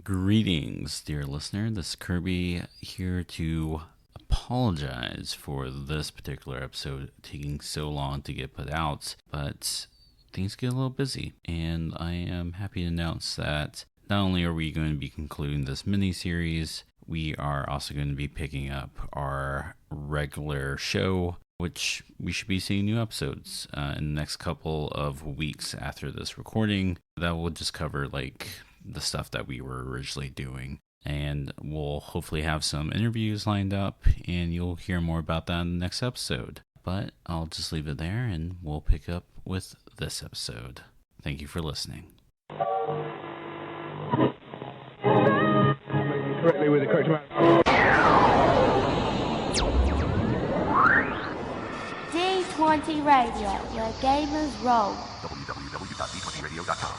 Greetings, dear listener. This is Kerby here to apologize for this particular episode taking so long to get put out, but things get a little busy, and I am happy to announce that not only are we going to be concluding this mini-series, we are also going to be picking up our regular show, which we should be seeing new episodes in the next couple of weeks after this recording. That will just cover the stuff that we were originally doing, and we'll hopefully have some interviews lined up, and you'll hear more about that in the next episode. But I'll just leave it there, and we'll pick up with this episode. Thank you for listening. Correctly with the correct amount. D20 Radio, where gamers roll. www.d20radio.com.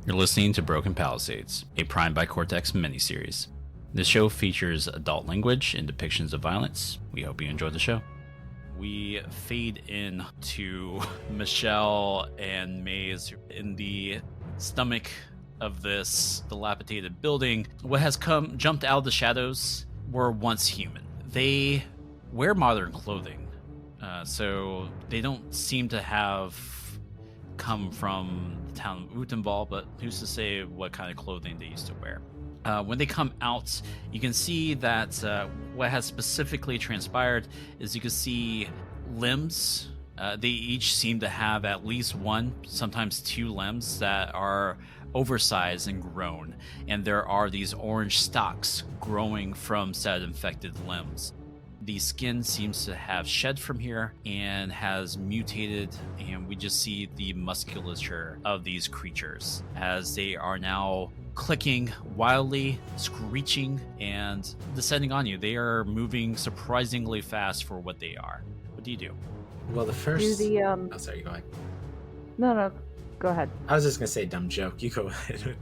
You're listening to Broken Palisades, a Prime by Cortex miniseries. This show features adult language and depictions of violence. We hope you enjoy the show. We fade in to Michelle and Maze in the stomach of this dilapidated building. What has jumped out of the shadows were once human. They wear modern clothing, so they don't seem to have come from the town of Utenval, but who's to say what kind of clothing they used to wear. When they come out, you can see that what has specifically transpired is you can see limbs. They each seem to have at least one, sometimes two limbs that are oversized and grown, and there are these orange stalks growing from said infected limbs. The skin seems to have shed from here and has mutated, and we just see the musculature of these creatures as they are now clicking wildly, screeching, and descending on you. They are moving surprisingly fast for what they are. What do you do? Well, the first... Oh, sorry, go ahead. No, go ahead. I was just going to say a dumb joke. You go ahead.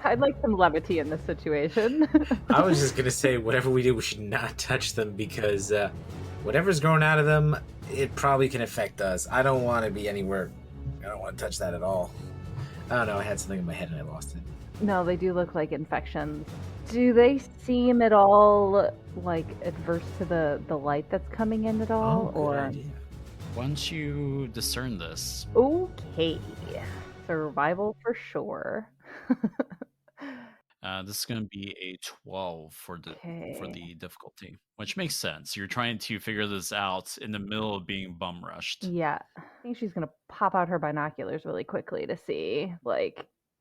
I'd like some levity in this situation. I was just going to say, whatever we do, we should not touch them because whatever's growing out of them, it probably can affect us. I don't want to be anywhere. I don't want to touch that at all. I don't know. I had something in my head and I lost it. No, they do look like infections. Do they seem at all adverse to the light that's coming in at all? Good idea. Once you discern this, Okay. Survival for sure. this is going to be a 12 for the difficulty, which makes sense. You're trying to figure this out in the middle of being bum rushed. Yeah. I think she's going to pop out her binoculars really quickly to see, I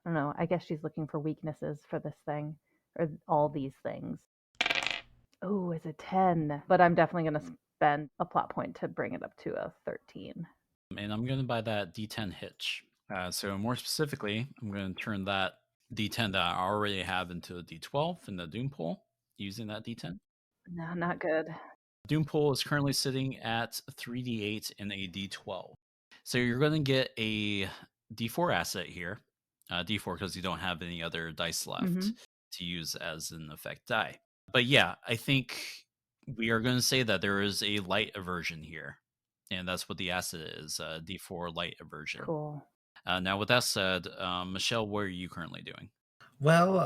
don't know, I guess she's looking for weaknesses for this thing, or all these things. Oh, it's a 10. But I'm definitely going to spend a plot point to bring it up to a 13. And I'm going to buy that D10 hitch. So more specifically, I'm going to turn that D10 that I already have into a D12 in the Doom pool using that D10. No, not good. Doom pool is currently sitting at 3D8 and a D12. So you're going to get a D4 asset here. D4 because you don't have any other dice left to use as an effect die. But yeah, I think we are going to say that there is a light aversion here. And that's what the asset is, D4 light aversion. Cool. Now, with that said, Michelle, what are you currently doing? Well,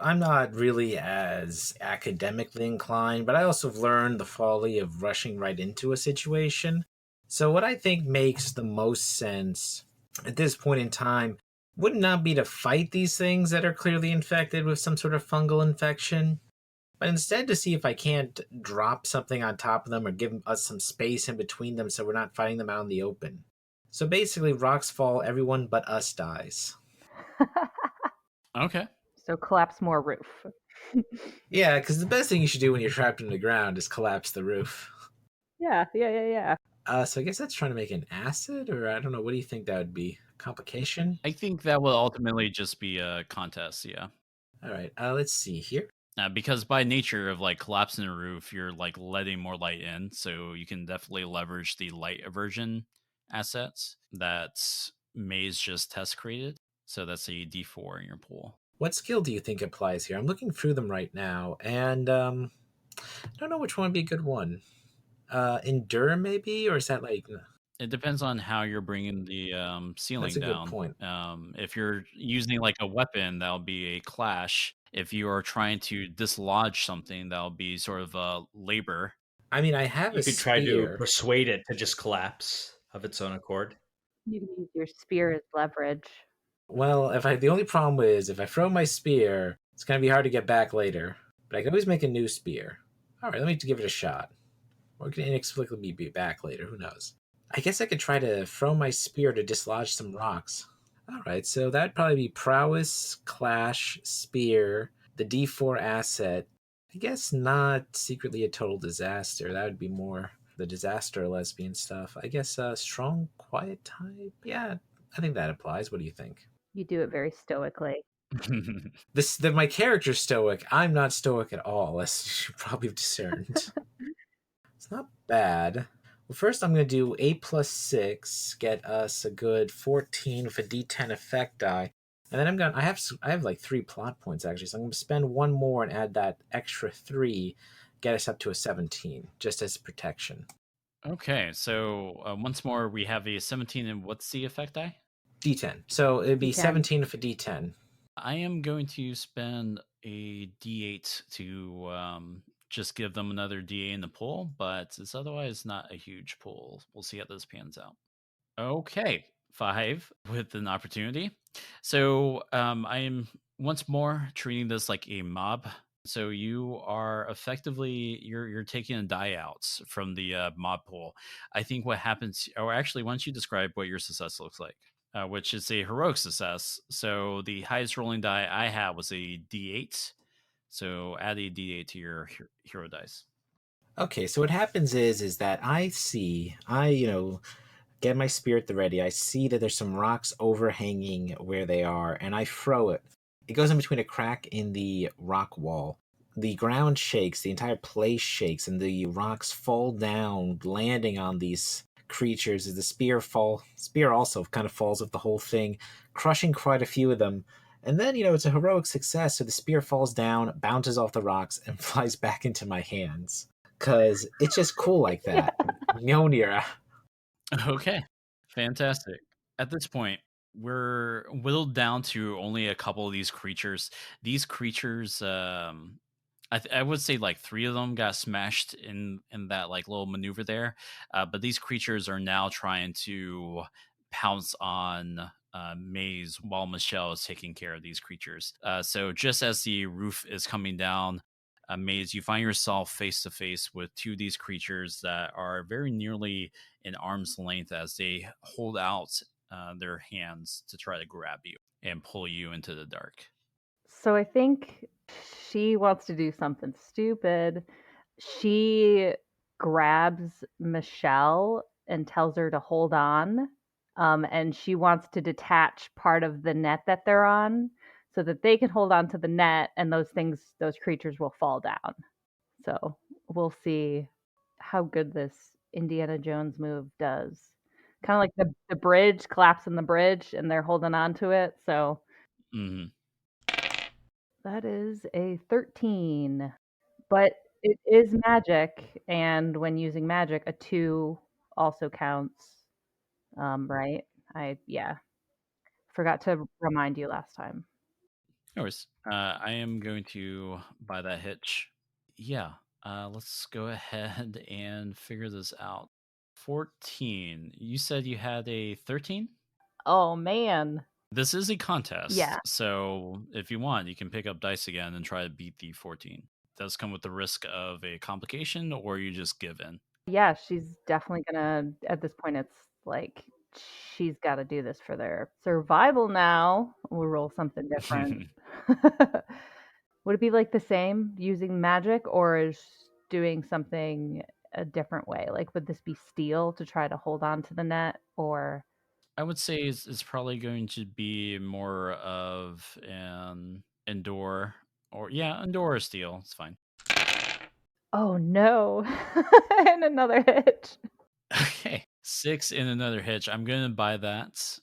I'm not really as academically inclined, but I also have learned the folly of rushing right into a situation. So what I think makes the most sense at this point in time would not be to fight these things that are clearly infected with some sort of fungal infection, but instead to see if I can't drop something on top of them or give us some space in between them so we're not fighting them out in the open. So basically, rocks fall, everyone but us dies. Okay. So collapse more roof. Yeah, because the best thing you should do when you're trapped in the ground is collapse the roof. Yeah. So I guess that's trying to make an acid, or I don't know, what do you think that would be? Complication? I think that will ultimately just be a contest, yeah. All right, let's see here. Because by nature of collapsing the roof, you're letting more light in, so you can definitely leverage the light aversion assets that Maze just test created. So that's a D4 in your pool. What skill do you think applies here? I'm looking through them right now, and I don't know which one would be a good one. Endure maybe, or is that like? It depends on how you're bringing the That's ceiling a good down. point. If you're using like a weapon, that'll be a clash. If you are trying to dislodge something, that'll be sort of a labor. I mean, I have You a could try to spear. persuade it to just collapse of its own accord. You can use your spear as leverage. Well, if I the only problem is if I throw my spear, it's gonna be hard to get back later. But I can always make a new spear. All right, let me give it a shot. Or it can inexplicably be back later. Who knows? I guess I could try to throw my spear to dislodge some rocks. All right, so that'd probably be prowess, clash, spear, the D4 asset. I guess not secretly a total disaster. That would be more the disaster lesbian stuff. I guess strong, quiet type. Yeah, I think that applies. What do you think? You do it very stoically. My character's stoic. I'm not stoic at all, as you should probably have discerned. It's not bad. Well, first I'm going to do 8 plus 6, get us a good 14 with a D10 effect die. And then I have like 3 plot points actually, so I'm going to spend one more and add that extra 3, get us up to a 17, just as protection. Okay, so once more, we have a 17, and what's the effect die? D10. So it'd be D10. 17 with a D10. I am going to spend a D8 to just give them another D8 in the pool, but it's otherwise not a huge pool. We'll see how this pans out. Okay, 5 with an opportunity. So I am once more treating this like a mob. So you are effectively you're taking a die out from the mob pool. I think what happens, or actually, why don't you describe what your success looks like? Which is a heroic success. So the highest rolling die I had was a D8. So add a D8 to your hero dice. Okay, so what happens is that I get my spear at the ready. I see that there's some rocks overhanging where they are, and I throw it. It goes in between a crack in the rock wall. The ground shakes, the entire place shakes, and the rocks fall down, landing on these creatures as the spear also kind of falls with the whole thing, crushing quite a few of them. And then, it's a heroic success, so the spear falls down, bounces off the rocks, and flies back into my hands. Cause it's just cool like that. Mjolnir. Okay, fantastic. At this point, we're whittled down to only a couple of these creatures. These creatures, I would say like 3 of them got smashed in that like little maneuver there, but these creatures are now trying to pounce on Maze while Michelle is taking care of these creatures. So just as the roof is coming down, Maze, you find yourself face to face with 2 of these creatures that are very nearly in arm's length as they hold out their hands to try to grab you and pull you into the dark. So I think she wants to do something stupid. She grabs Michelle and tells her to hold on. And she wants to detach part of the net that they're on so that they can hold on to the net and those creatures will fall down. So we'll see how good this Indiana Jones move does. Kind of like the bridge, collapsing the bridge, and they're holding on to it. So Mm-hmm. that is a 13. But it is magic, and when using magic, a 2 also counts, right? Yeah, forgot to remind you last time. No worries. I am going to buy that hitch. Yeah. Let's go ahead and figure this out. 14. You said you had a 13? Oh, man. This is a contest. Yeah. So if you want, you can pick up dice again and try to beat the 14. It does come with the risk of a complication, or you just give in. Yeah, she's definitely gonna at this point, it's like, she's gotta do this for their survival now. We'll roll something different. Would it be, like, the same using magic, or is doing something a different way? Like, would this be steel to try to hold on to the net, or I would say it's probably going to be more of an endure, or yeah, endure or steel. It's fine. oh, no. And another hitch. Okay, 6 in another hitch. I'm gonna buy that.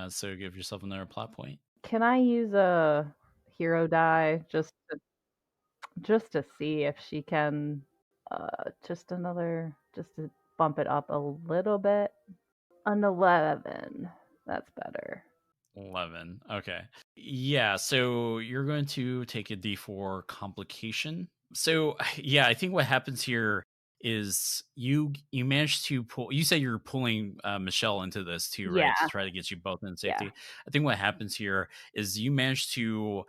So give yourself another plot point. Can I use a hero die just to just to see if she can just to bump it up a little bit. An 11. That's better. 11. Okay. Yeah, so you're going to take a d4 complication. So, yeah, I think what happens here is you managed to pull. You said you're pulling Michelle into this too, right? To Yeah. try to get you both in Yeah. safety. I think what happens here is you managed to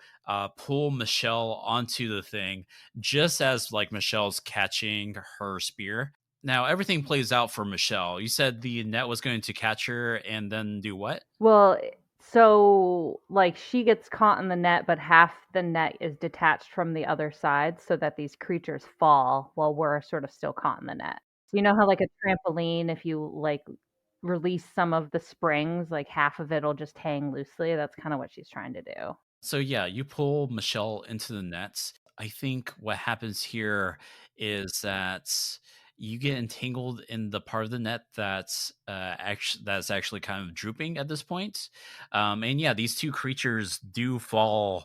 pull Michelle onto the thing just as like Michelle's catching her spear. Now everything plays out for Michelle. You said the net was going to catch her and then do what? Well, so like she gets caught in the net, but half the net is detached from the other side so that these creatures fall while we're sort of still caught in the net. So you know how like a trampoline, if you like release some of the springs, like half of it'll just hang loosely. That's kind of what she's trying to do. So yeah, you pull Michelle into the nets. I think what happens here is that you get entangled in the part of the net that's actually kind of drooping at this point. And yeah, these two creatures do fall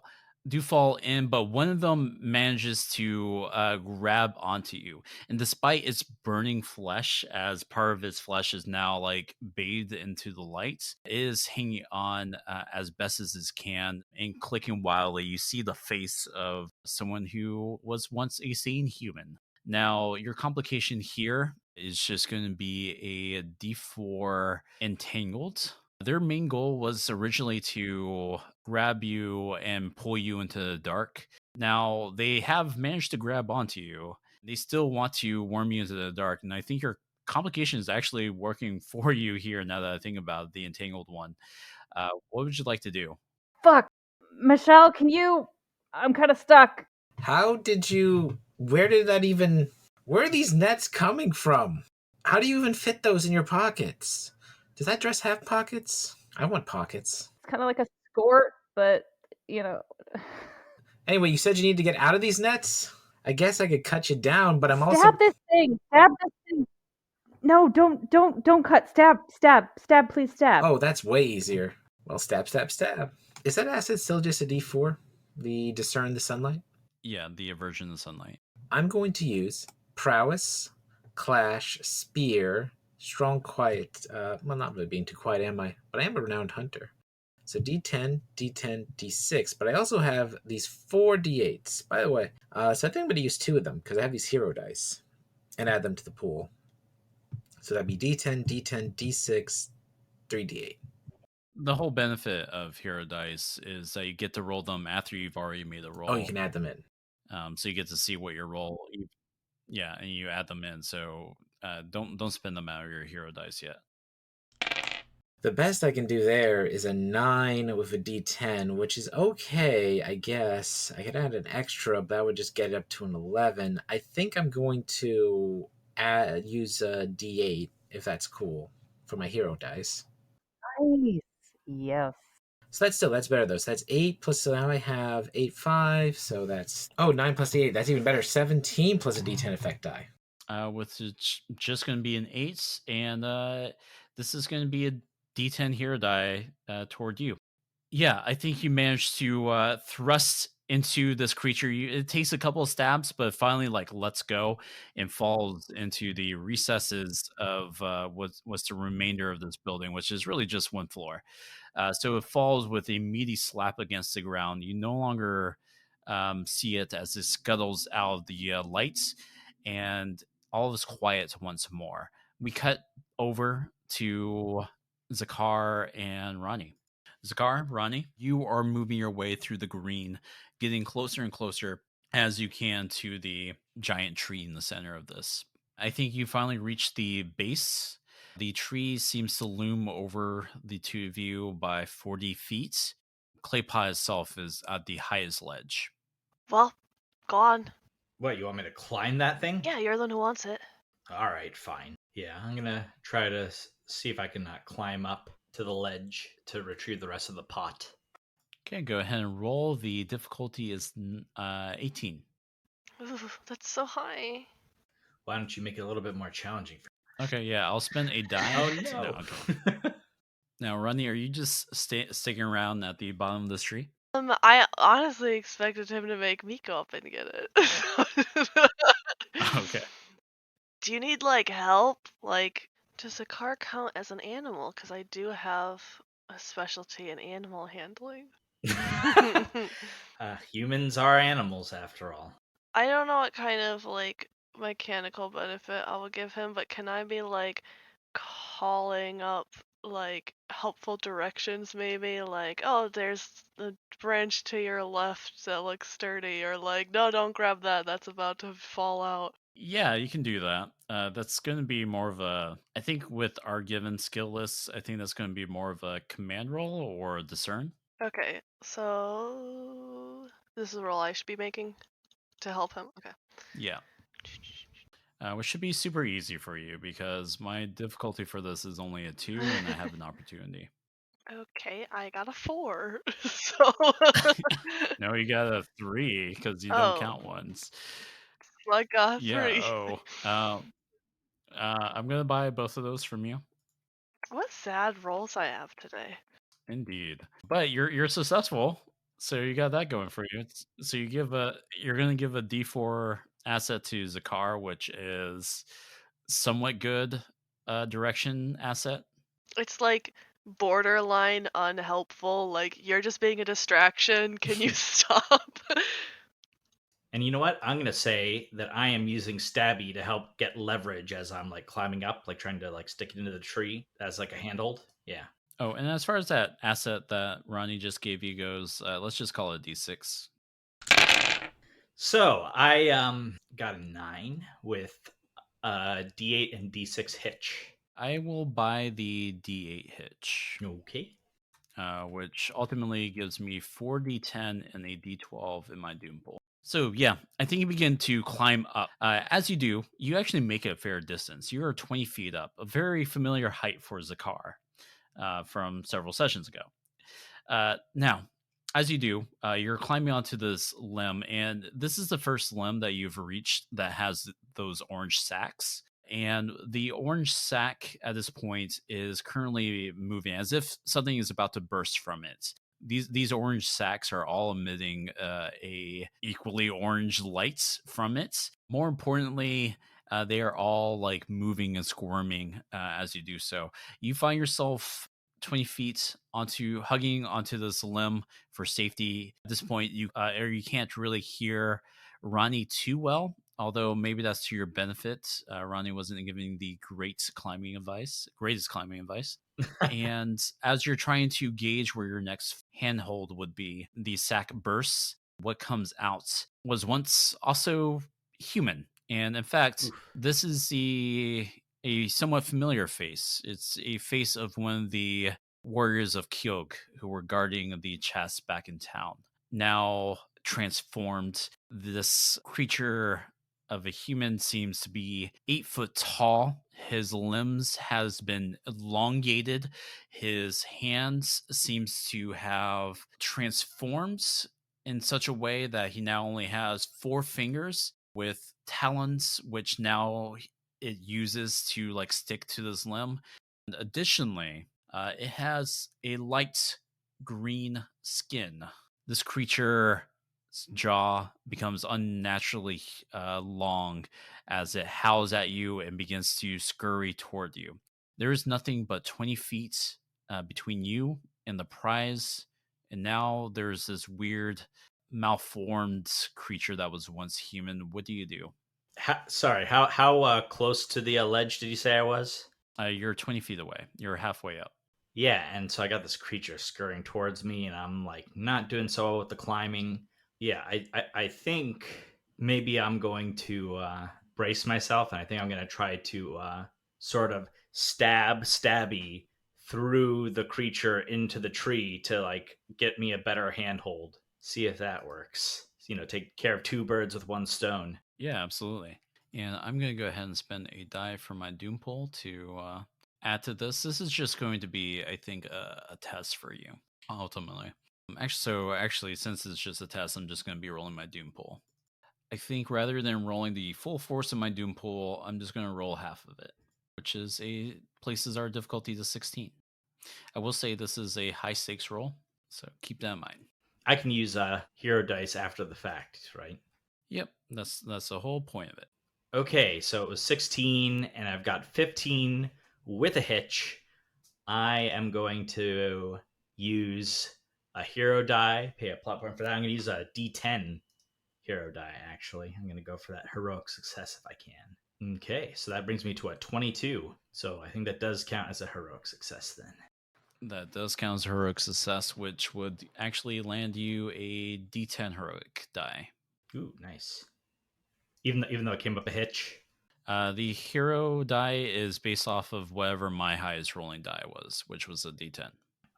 in, but one of them manages to grab onto you, and despite its burning flesh, as part of its flesh is now like bathed into the light, it is hanging on as best as it can and clicking wildly. You see the face of someone who was once a sane human. Now, your complication here is just going to be a d4 entangled. Their main goal was originally to grab you and pull you into the dark. Now, they have managed to grab onto you. They still want to worm you into the dark, and I think your complication is actually working for you here now that I think about the entangled one. What would you like to do? Fuck. Michelle, can you I'm kind of stuck. How did you. Where did that even. Where are these nets coming from? How do you even fit those in your pockets? Does that dress have pockets? I want pockets. It's kind of like a skirt, but you know, Anyway, you said you need to get out of these nets? I guess I could cut you down, but I'm also. stab this thing. Stab this thing. No, don't cut. Stab, please stab. Oh, that's way easier. Well, stab, stab, stab. Is that acid still just a d4? The discern the sunlight? Yeah, the aversion to sunlight. I'm going to use prowess, clash, spear, strong, quiet. Well, not really being too quiet, am I? But I am a renowned hunter. So d10, d10, d6. But I also have these 4 d8s. By the way, so I think I'm going to use 2 of them because I have these hero dice and add them to the pool. So that'd be d10, d10, d6, 3d8. The whole benefit of hero dice is that you get to roll them after you've already made a roll. Oh, you can add them in. So you get to see what your roll. Yeah, and you add them in. So don't spend them out of your hero dice yet. The best I can do there is a 9 with a d10, which is okay, I guess. I could add an extra, but that would just get it up to an 11. I think I'm going to use a d8, if that's cool, for my hero dice. Nice. Yes. So that's better, though. So that's 8 plus, so now I have 8, 5, so that's... Oh, 9 plus the 8, that's even better. 17 plus a d10 effect die. With it's just going to be an 8, and this is going to be a d10 hero die toward you. Yeah, I think you managed to thrust into this creature. It takes a couple of stabs, but finally, like, lets go and falls into the recesses of what's the remainder of this building, which is really just one floor. So it falls with a meaty slap against the ground. You no longer see it as it scuttles out of the lights, and all is quiet once more. We cut over to Zakar and Ronnie. Zakar, Ronnie, you are moving your way through the green, getting closer and closer as you can to the giant tree in the center of this. I think you finally reach the base. The tree seems to loom over the two of you by 40 feet. Claypot itself is at the highest ledge. Well, go on. What, you want me to climb that thing? Yeah, you're the one who wants it. All right, fine. Yeah, I'm gonna try to see if I can climb up to the ledge to retrieve the rest of the pot. Okay, go ahead and roll. The difficulty is 18. Ooh, that's so high. Why don't you make it a little bit more challenging for Okay, yeah, I'll spend a die. Oh, no. Okay. Now, Ronnie, are you just sticking around at the bottom of this tree? I honestly expected him to make me go up and get it. Okay. Do you need like help? Like, does a car count as an animal? Because I do have a specialty in animal handling. Humans are animals, after all. I don't know what kind of like mechanical benefit I will give him, but can I be like calling up like helpful directions maybe? Like, oh, there's the branch to your left that looks sturdy, or like, no, don't grab that, that's about to fall out. Yeah, you can do that. That's going to be more of a. I think with our given skill lists, I think that's going to be more of a command roll or a discern. Okay, so this is a roll I should be making to help him. Okay. Yeah. Which should be super easy for you because my difficulty for this is only a 2 and I have an opportunity. Okay, I got a 4. So No, you got a 3 because you don't oh, count ones. I got Yeah. 3. I'm going to buy both of those from you. What sad rolls I have today. Indeed. But you're successful. So you got that going for you. So you're going to give a D4 asset to Zakar, which is somewhat good direction asset. It's like borderline unhelpful. Like, you're just being a distraction. Can you stop? And you know what? I'm gonna say that I am using Stabby to help get leverage as I'm like climbing up, like trying to like stick it into the tree as like a handhold. Yeah. Oh, and as far as that asset that Ronnie just gave you goes, let's just call it a D6. So I got a 9 with D8 and D6 hitch. I will buy the D8 hitch, Okay. which ultimately gives me 4d10 and a d12 in my doom pool. So yeah, I think you begin to climb up. As you do, you actually make it a fair distance. You are 20 feet up, a very familiar height for Zakar from several sessions ago. Now, as you do, you're climbing onto this limb, and this is the first limb that you've reached that has those orange sacs. And the orange sac at this point is currently moving as if something is about to burst from it. These orange sacs are all emitting a equally orange light from it. More importantly, they are all like moving and squirming as you do so. You find yourself 20 feet hugging onto this limb for safety. At this point, you can't really hear Ronnie too well, although maybe that's to your benefit. Ronnie wasn't giving the greatest climbing advice. And as you're trying to gauge where your next handhold would be, the sack bursts. What comes out was once also human. And in fact, this is a somewhat familiar face. It's a face of one of the warriors of Kyog who were guarding the chest back in town. Now transformed, this creature of a human seems to be 8 foot tall. His limbs has been elongated. His hands seems to have transformed in such a way that he now only has 4 fingers with talons, which now it uses to like stick to this limb. And additionally, it has a light green skin. This creature's jaw becomes unnaturally long as it howls at you and begins to scurry toward you. There is nothing but 20 feet between you and the prize, and now there's this weird, malformed creature that was once human. What do you do? How close to the ledge did you say I was? You're 20 feet away. You're halfway up. Yeah, and so I got this creature scurrying towards me, and I'm like not doing so well with the climbing. Yeah, I think maybe I'm going to brace myself, and I think I'm going to try to sort of stabby through the creature into the tree to like get me a better handhold. See if that works. You know, take care of 2 birds with 1 stone. Yeah, absolutely. And I'm going to go ahead and spend a die for my Doom pool to add to this. This is just going to be, I think, a test for you, ultimately. Actually, since it's just a test, I'm just going to be rolling my Doom pool. I think rather than rolling the full force of my Doom pool, I'm just going to roll half of it, which places our difficulty to 16. I will say this is a high stakes roll, so keep that in mind. I can use hero dice after the fact, right? Yep, that's the whole point of it. Okay, so it was 16, and I've got 15 with a hitch. I am going to use a hero die, pay a plot point for that. I'm going to use a D10 hero die, actually. I'm going to go for that heroic success if I can. Okay, so that brings me to a 22. So I think that does count as a heroic success then. That does count as heroic success, which would actually land you a D10 heroic die. Ooh, nice. Even though it came up a hitch. The hero die is based off of whatever my highest rolling die was, which was a D10.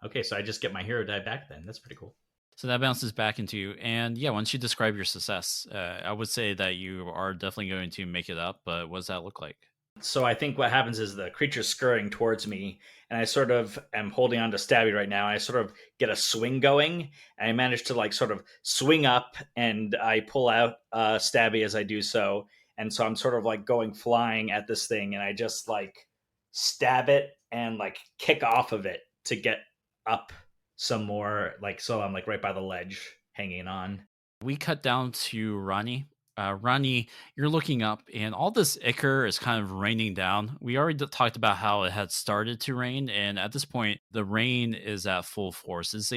Okay, so I just get my hero die back then. That's pretty cool. So that bounces back into you. And yeah, once you describe your success, I would say that you are definitely going to make it up, but what does that look like? So I think what happens is the creature's scurrying towards me, and I sort of am holding on to Stabby right now, and I sort of get a swing going, and I manage to like sort of swing up, and I pull out Stabby as I do so, and so I'm sort of like going flying at this thing, and I just like stab it and like kick off of it to get up some more, like so I'm like right by the ledge hanging on. We cut down to Ronnie. Ronnie, you're looking up, and all this ichor is kind of raining down. We already talked about how it had started to rain, and at this point, the rain is at full force. It's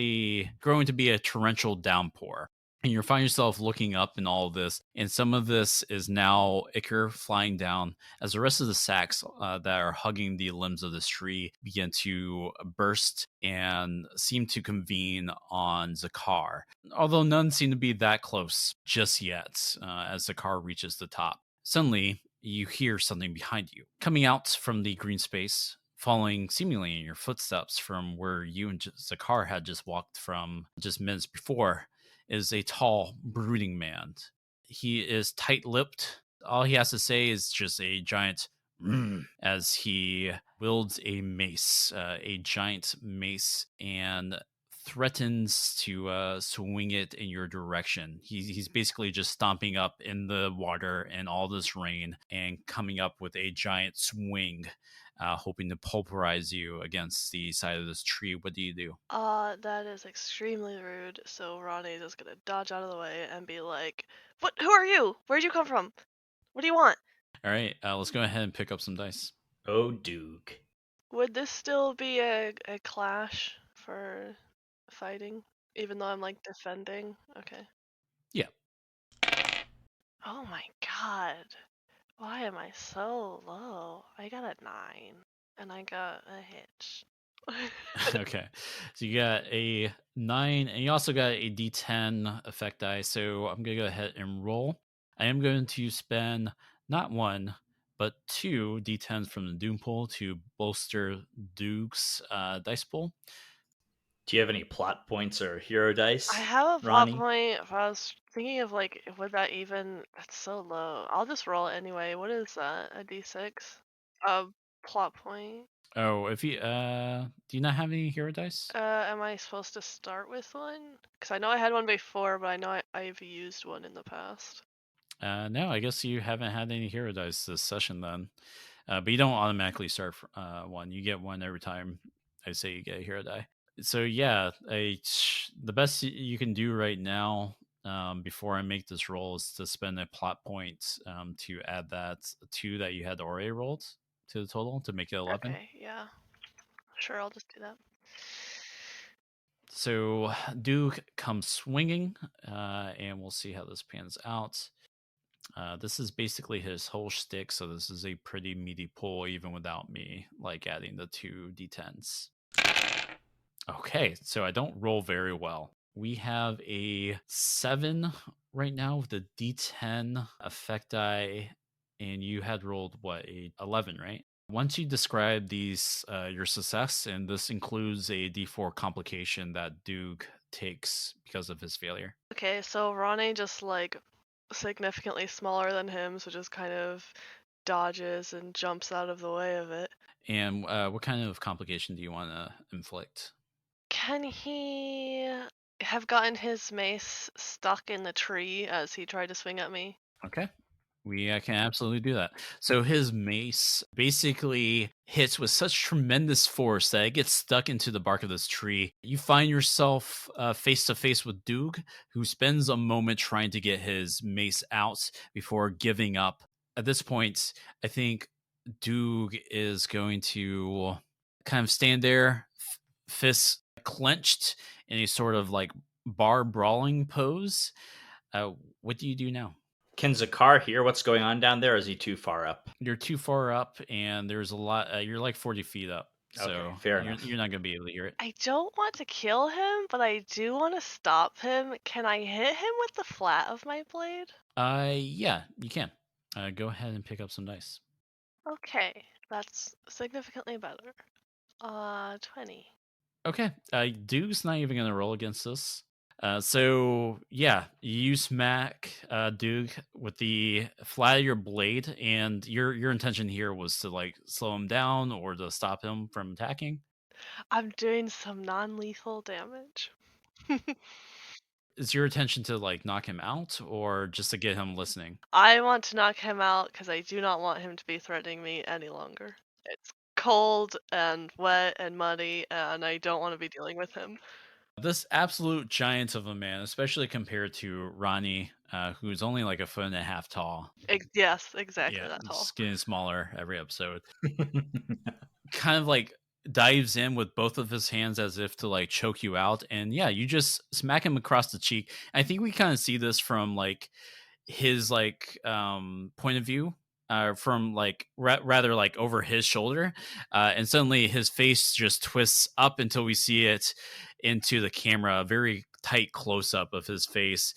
growing to be a torrential downpour. And you find yourself looking up in all of this, and some of this is now ichor flying down as the rest of the sacks that are hugging the limbs of this tree begin to burst and seem to convene on Zakar, although none seem to be that close just yet as Zakar reaches the top. Suddenly, you hear something behind you coming out from the green space, following seemingly in your footsteps from where you and Zakar had just walked from just minutes before, is a tall, brooding man. He is tight-lipped. All he has to say is just a giant as he wields a mace, a giant mace, and threatens to swing it in your direction. He's basically just stomping up in the water and all this rain and coming up with a giant swing, hoping to pulverize you against the side of this tree. What do you do? That is extremely rude. So Ronnie's just gonna dodge out of the way and be like, "What? Who are you? Where'd you come from? What do you want?" All right, let's go ahead and pick up some dice. Oh, Duke. Would this still be a clash for fighting, even though I'm like defending? Okay. Yeah. Oh my god. Why am I so low? I got a 9 and I got a hitch. Okay, so you got a 9 and you also got a d10 effect die, so I'm gonna go ahead and roll. I am going to spend not 1 but 2 d10s from the doom pool to bolster Duke's dice pool. Do you have any plot points or hero dice? I have a plot Ronnie? point. If I was thinking of like, would that even? That's so low. I'll just roll it anyway. What is that? A d6? A plot point. Oh, if you do you not have any hero dice? Am I supposed to start with one? Because I know I had one before, but I know I've used one in the past. No, I guess you haven't had any hero dice this session then. But you don't automatically start one. You get one every time I say you get a hero die. So yeah, the best you can do right now before I make this roll is to spend a plot point to add that 2 that you had already rolled to the total to make it 11. Okay, yeah. Sure, I'll just do that. So Duke comes swinging, and we'll see how this pans out. This is basically his whole shtick, so this is a pretty meaty pull even without me like adding the 2 d10s. Okay, so I don't roll very well. We have a 7 right now with a d10 effect die, and you had rolled what, a 11, right? Once you describe these your success, and this includes a d4 complication that Duke takes because of his failure. Okay, so Ronnie just like significantly smaller than him, so just kind of dodges and jumps out of the way of it. And what kind of complication do you want to inflict? Can he have gotten his mace stuck in the tree as he tried to swing at me? Okay. We can absolutely do that. So his mace basically hits with such tremendous force that it gets stuck into the bark of this tree. You find yourself face to face with Doog, who spends a moment trying to get his mace out before giving up. At this point, I think Doog is going to kind of stand there, fists clenched in a sort of like bar brawling pose. What do you do now? Can Zakar hear what's going on down there, or is he too far up? You're too far up, and there's a lot. You're like 40 feet up, so Okay, fair enough. you're not going to be able to hear it. I don't want to kill him, but I do want to stop him. Can I hit him with the flat of my blade? Yeah, you can. Go ahead and pick up some dice. Okay, that's significantly better. 20. Okay, Duke's not even going to roll against this. So yeah, you smack Duke with the flat of your blade, and your intention here was to like slow him down or to stop him from attacking. I'm doing some non-lethal damage. Is your intention to like knock him out or just to get him listening? I want to knock him out because I do not want him to be threatening me any longer. It's cold and wet and muddy, and I don't want to be dealing with him. This absolute giant of a man, especially compared to Ronnie, who's only like a foot and a half tall. Yes, exactly Yeah, that tall. just getting smaller every episode. Kind of like dives in with both of his hands as if to like choke you out, and yeah, you just smack him across the cheek. I think we kind of see this from like his like point of view, from like rather like over his shoulder, and suddenly his face just twists up until we see it into the camera, a very tight close up of his face,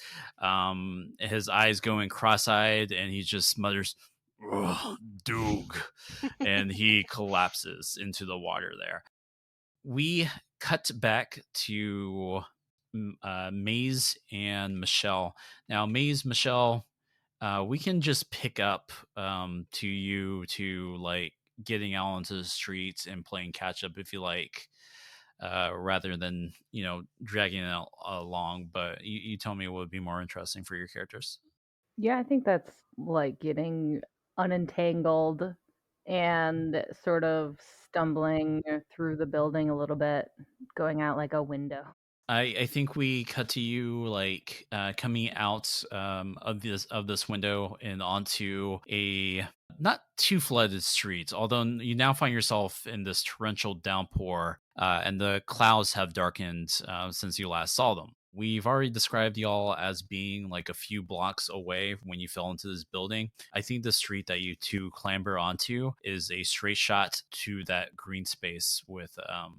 his eyes going cross-eyed, and he just mutters, Doog, and he collapses into the water there. We cut back to Maze and Michelle. Now, Maze, Michelle, we can just pick up to you to like getting out onto the streets and playing catch up if you like, rather than dragging it along. But you tell me what would be more interesting for your characters. Yeah, I think that's like getting unentangled and sort of stumbling through the building a little bit, going out like a window. I think we cut to you like coming out of this window and onto a not too flooded street, although you now find yourself in this torrential downpour, and the clouds have darkened since you last saw them. We've already described y'all as being like a few blocks away when you fell into this building. I think the street that you two clamber onto is a straight shot to that green space with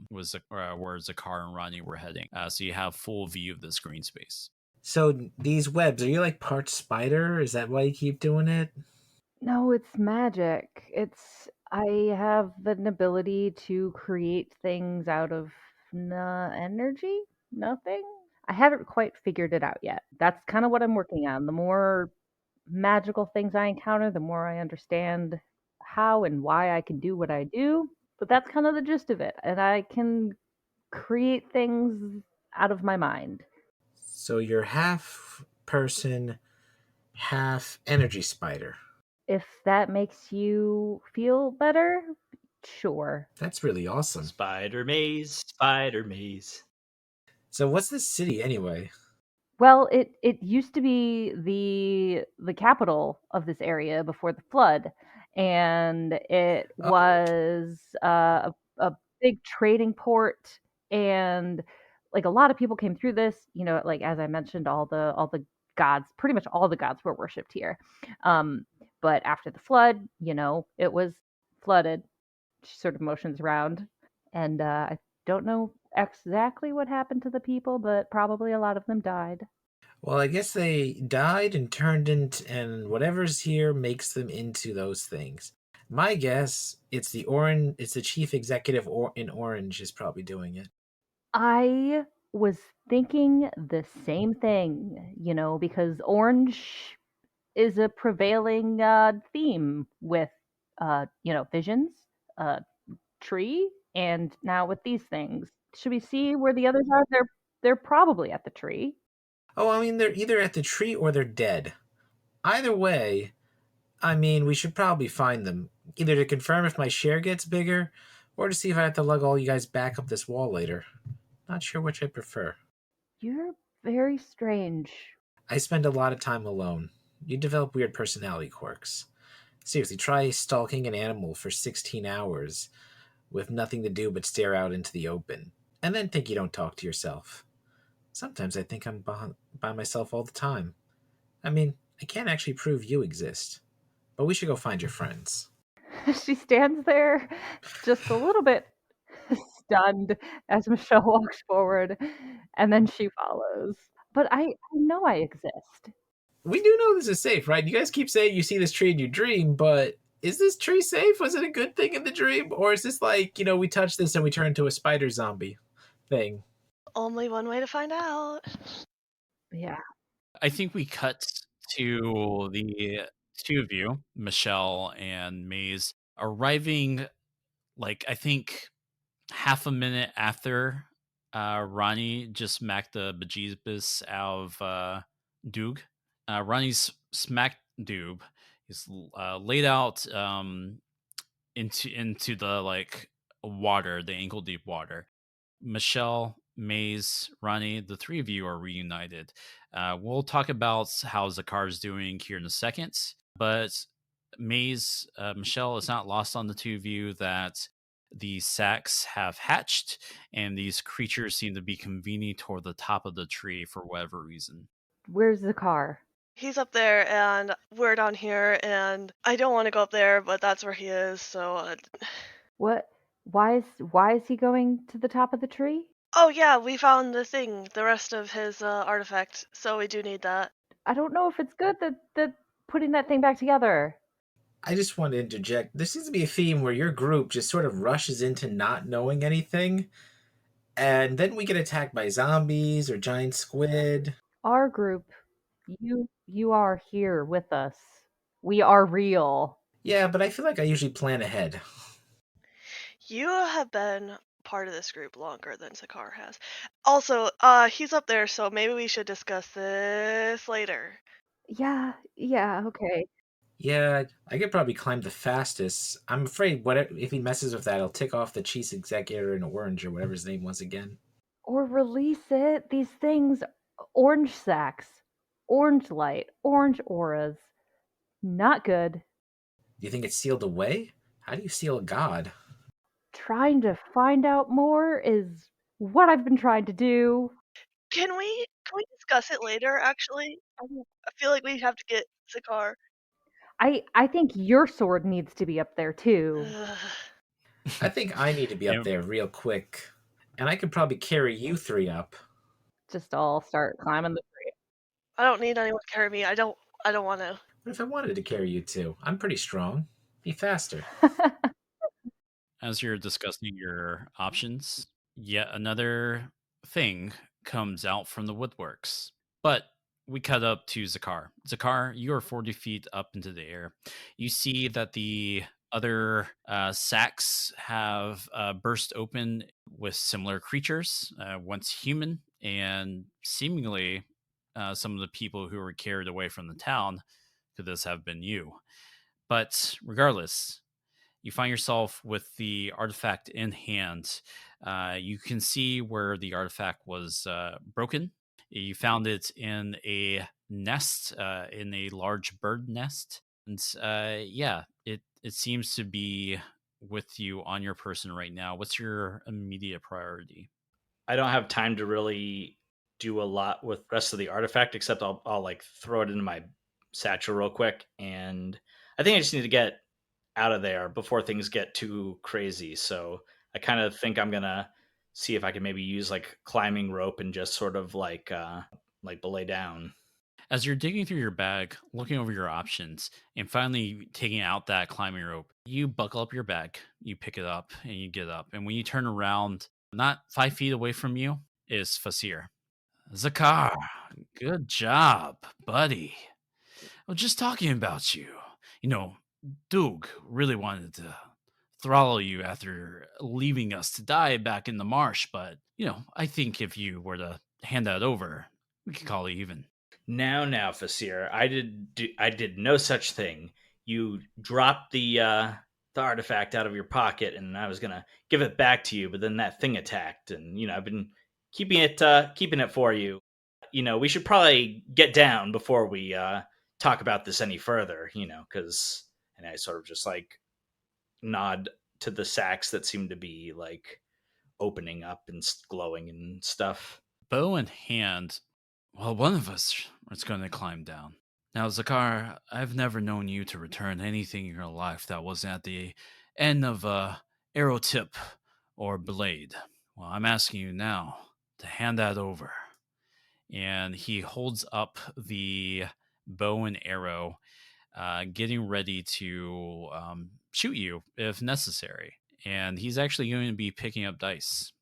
where Zakar and Ronnie were heading. So you have full view of this green space. So these webs, are you like part spider? Is that why you keep doing it? No, it's magic. I have an ability to create things out of energy, nothing. I haven't quite figured it out yet. That's kind of what I'm working on. The more magical things I encounter, the more I understand how and why I can do what I do. But that's kind of the gist of it. And I can create things out of my mind. So you're half person, half energy spider. If that makes you feel better, sure. That's really awesome. Spider maze, spider maze. So what's this city anyway? Well, it used to be the capital of this area before the flood, and it Oh. was a big trading port, and like a lot of people came through this. Like as I mentioned, all the gods, pretty much all the gods were worshipped here. But after the flood, it was flooded. She sort of motions around, and I don't know exactly what happened to the people, but probably a lot of them died. Well, I guess they died and turned into, and whatever's here makes them into those things. My guess, it's the chief executive in Orange is probably doing it. I was thinking the same thing, because orange is a prevailing theme with, visions, tree, and now with these things. Should we see where the others are? They're probably at the tree. Oh, I mean, they're either at the tree or they're dead. Either way, I mean, we should probably find them, either to confirm if my share gets bigger, or to see if I have to lug all you guys back up this wall later. Not sure which I prefer. You're very strange. I spend a lot of time alone. You develop weird personality quirks. Seriously, try stalking an animal for 16 hours with nothing to do but stare out into the open, and then think you don't talk to yourself. Sometimes I think I'm by myself all the time. I mean, I can't actually prove you exist, but we should go find your friends. She stands there just a little bit stunned as Michelle walks forward, and then she follows. But I know I exist. We do know this is safe, right? You guys keep saying you see this tree in your dream, but is this tree safe? Was it a good thing in the dream? Or is this like, we touch this and we turn into a spider zombie thing? Only one way to find out. Yeah. I think we cut to the two of you, Michelle and Maze, arriving like I think half a minute after Ronnie just smacked the bejeebus out of Doog. Ronnie's smacked Doob. He's laid out into the like water, the ankle deep water. Michelle, Maze, Ronnie, the three of you are reunited. We'll talk about how Zakar's doing here in a second, but Maze, Michelle, it's not lost on the two of you that the sacks have hatched and these creatures seem to be convening toward the top of the tree for whatever reason. Where's the car? He's up there and we're down here, and I don't want to go up there, but that's where he is, so What? Why is he going to the top of the tree? Oh yeah, we found the rest of his artifact, so we do need that. I don't know if it's good that putting that thing back together. I just want to interject. There seems to be a theme where your group just sort of rushes into not knowing anything, and then we get attacked by zombies or giant squid. Our group, you are here with us. We are real. Yeah, but I feel like I usually plan ahead. You have been part of this group longer than Zakar has. Also, he's up there, so maybe we should discuss this later. Yeah, okay. Yeah, I could probably climb the fastest. I'm afraid if he messes with that, he'll tick off the chief executive in orange or whatever his name was again. Or release it. These things, orange sacks, orange light, orange auras. Not good. Do you think it's sealed away? How do you seal a god? Trying to find out more is what I've been trying to do. Can we discuss it later? Actually, I feel like we have to get Zakar. I think your sword needs to be up there too. I think I need to be up there real quick. And I could probably carry you three up. Just all start climbing the tree. I don't need anyone to carry me. I don't want to. What if I wanted to carry you two? I'm pretty strong. Be faster. As you're discussing your options, yet another thing comes out from the woodworks. But we cut up to Zakar. Zakar, you are 40 feet up into the air. You see that the other sacks have burst open with similar creatures, once human, and seemingly some of the people who were carried away from the town could this have been you. But regardless, you find yourself with the artifact in hand. You can see where the artifact was broken. You found it in a nest, in a large bird nest. And yeah, it seems to be with you on your person right now. What's your immediate priority? I don't have time to really do a lot with the rest of the artifact, except I'll like throw it into my satchel real quick. And I think I just need to get out of there before things get too crazy. So I kind of think I'm gonna see if I can maybe use like climbing rope and just sort of like belay down. As you're digging through your bag, looking over your options, and finally taking out that climbing rope, you buckle up your bag, you pick it up, and you get up. And when you turn around, not 5 feet away from you is Fasir. Zakar, good job, buddy. I was just talking about you. Doog really wanted to throttle you after leaving us to die back in the marsh, but, I think if you were to hand that over, we could call it even. Now, Fasir, I did no such thing. you dropped the artifact out of your pocket, and I was gonna give it back to you, but then that thing attacked, and I've been keeping it for you. We should probably get down before we talk about this any further. Because and I sort of just like nod to the sacks that seem to be like opening up and glowing and stuff. Bow in hand, well, one of us is going to climb down. Now, Zakar, I've never known you to return anything in your life that wasn't at the end of a arrow tip or blade. Well, I'm asking you now to hand that over. And he holds up the bow and arrow, getting ready to shoot you if necessary. And he's actually going to be picking up dice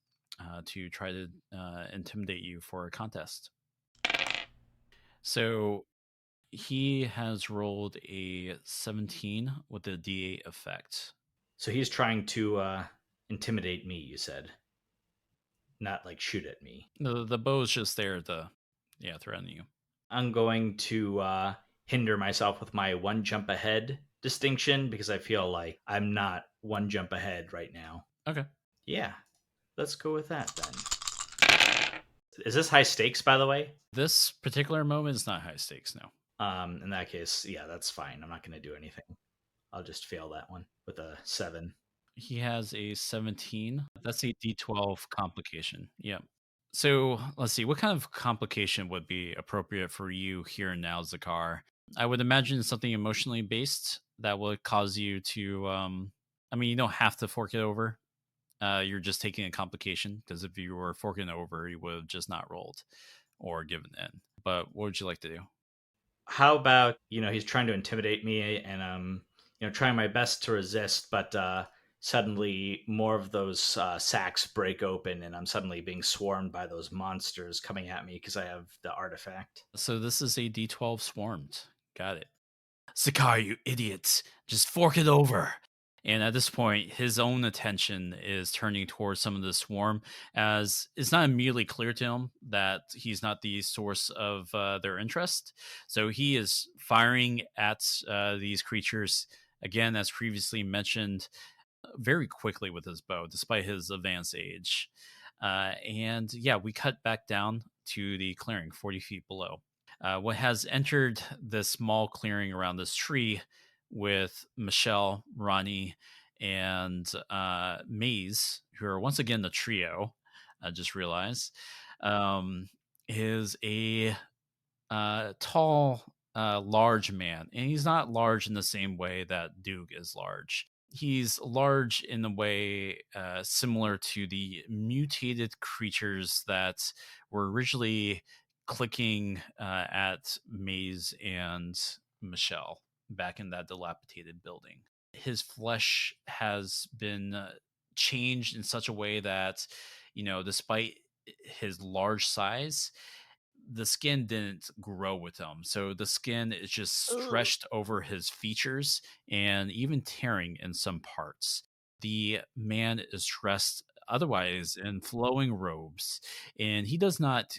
to try to intimidate you for a contest. So he has rolled a 17 with a D8 effect. So he's trying to intimidate me, you said. Not like shoot at me. The bow's just there to, threaten you. I'm going to hinder myself with my one jump ahead distinction because I feel like I'm not one jump ahead right now. Okay. Yeah, let's go with that then. Is this high stakes, by the way? This particular moment is not high stakes, no. In that case, yeah, that's fine. I'm not going to do anything. I'll just fail that one with a 7. He has a 17. That's a D12 complication. Yep. So let's see. What kind of complication would be appropriate for you here and now, Zakar? I would imagine something emotionally based that would cause you to. You don't have to fork it over. You're just taking a complication because if you were forking it over, you would have just not rolled or given in. But what would you like to do? How about he's trying to intimidate me, and trying my best to resist, but suddenly more of those sacks break open, and I'm suddenly being swarmed by those monsters coming at me because I have the artifact. So this is a D12 swarmed. Got it. Zakar, you idiots! Just fork it over. And at this point, his own attention is turning towards some of the swarm, as it's not immediately clear to him that he's not the source of their interest. So he is firing at these creatures, again, as previously mentioned, very quickly with his bow, despite his advanced age. We cut back down to the clearing 40 feet below. What has entered this small clearing around this tree with Michelle, Ronnie, and Maze, who are once again the trio, I just realized, is a tall, large man. And he's not large in the same way that Duke is large. He's large in a way similar to the mutated creatures that were originally clicking at Maze and Michelle back in that dilapidated building. His flesh has been changed in such a way that, despite his large size, the skin didn't grow with him. So the skin is just stretched over his features and even tearing in some parts. The man is dressed otherwise in flowing robes, and he does not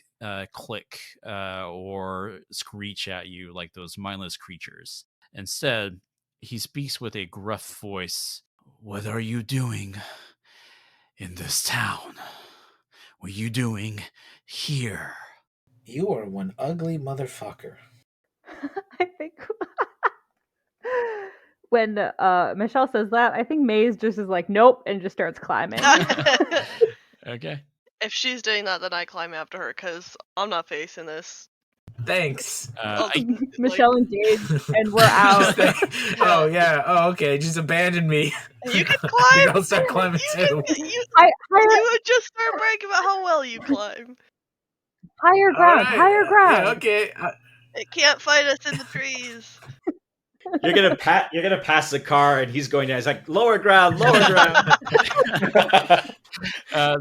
click or screech at you like those mindless creatures. Instead, he speaks with a gruff voice. What are you doing in this town? What are you doing here? You are one ugly motherfucker. I think when Michelle says that, I think Maze just is like, nope, and just starts climbing. Okay. If she's doing that, then I climb after her because I'm not facing this. Thanks. Michelle engaged, and we're out. Oh, yeah. Oh, okay. Just abandon me. You can climb. I'll start climbing too. You would just start bragging about how well you climb. Higher ground. Right. Higher ground. Yeah, okay. It can't fight us in the trees. You're gonna pass the car, and he's going down. He's like, lower ground.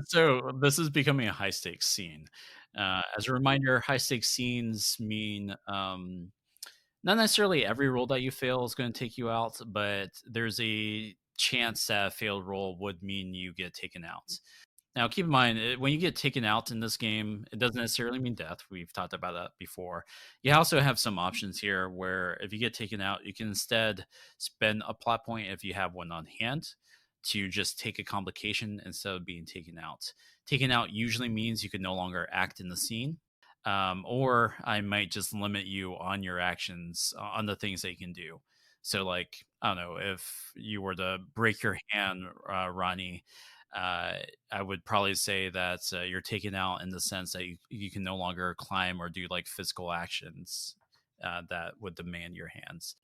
So this is becoming a high stakes scene. As a reminder, high stakes scenes mean not necessarily every roll that you fail is going to take you out, but there's a chance that a failed roll would mean you get taken out. Now, keep in mind, when you get taken out in this game, it doesn't necessarily mean death. We've talked about that before. You also have some options here where if you get taken out, you can instead spend a plot point if you have one on hand to just take a complication instead of being taken out. Taken out usually means you can no longer act in the scene. Or I might just limit you on your actions on the things that you can do. So, like, I don't know, if you were to break your hand, Ronnie, I would probably say that you're taken out in the sense that you can no longer climb or do like physical actions that would demand your hands.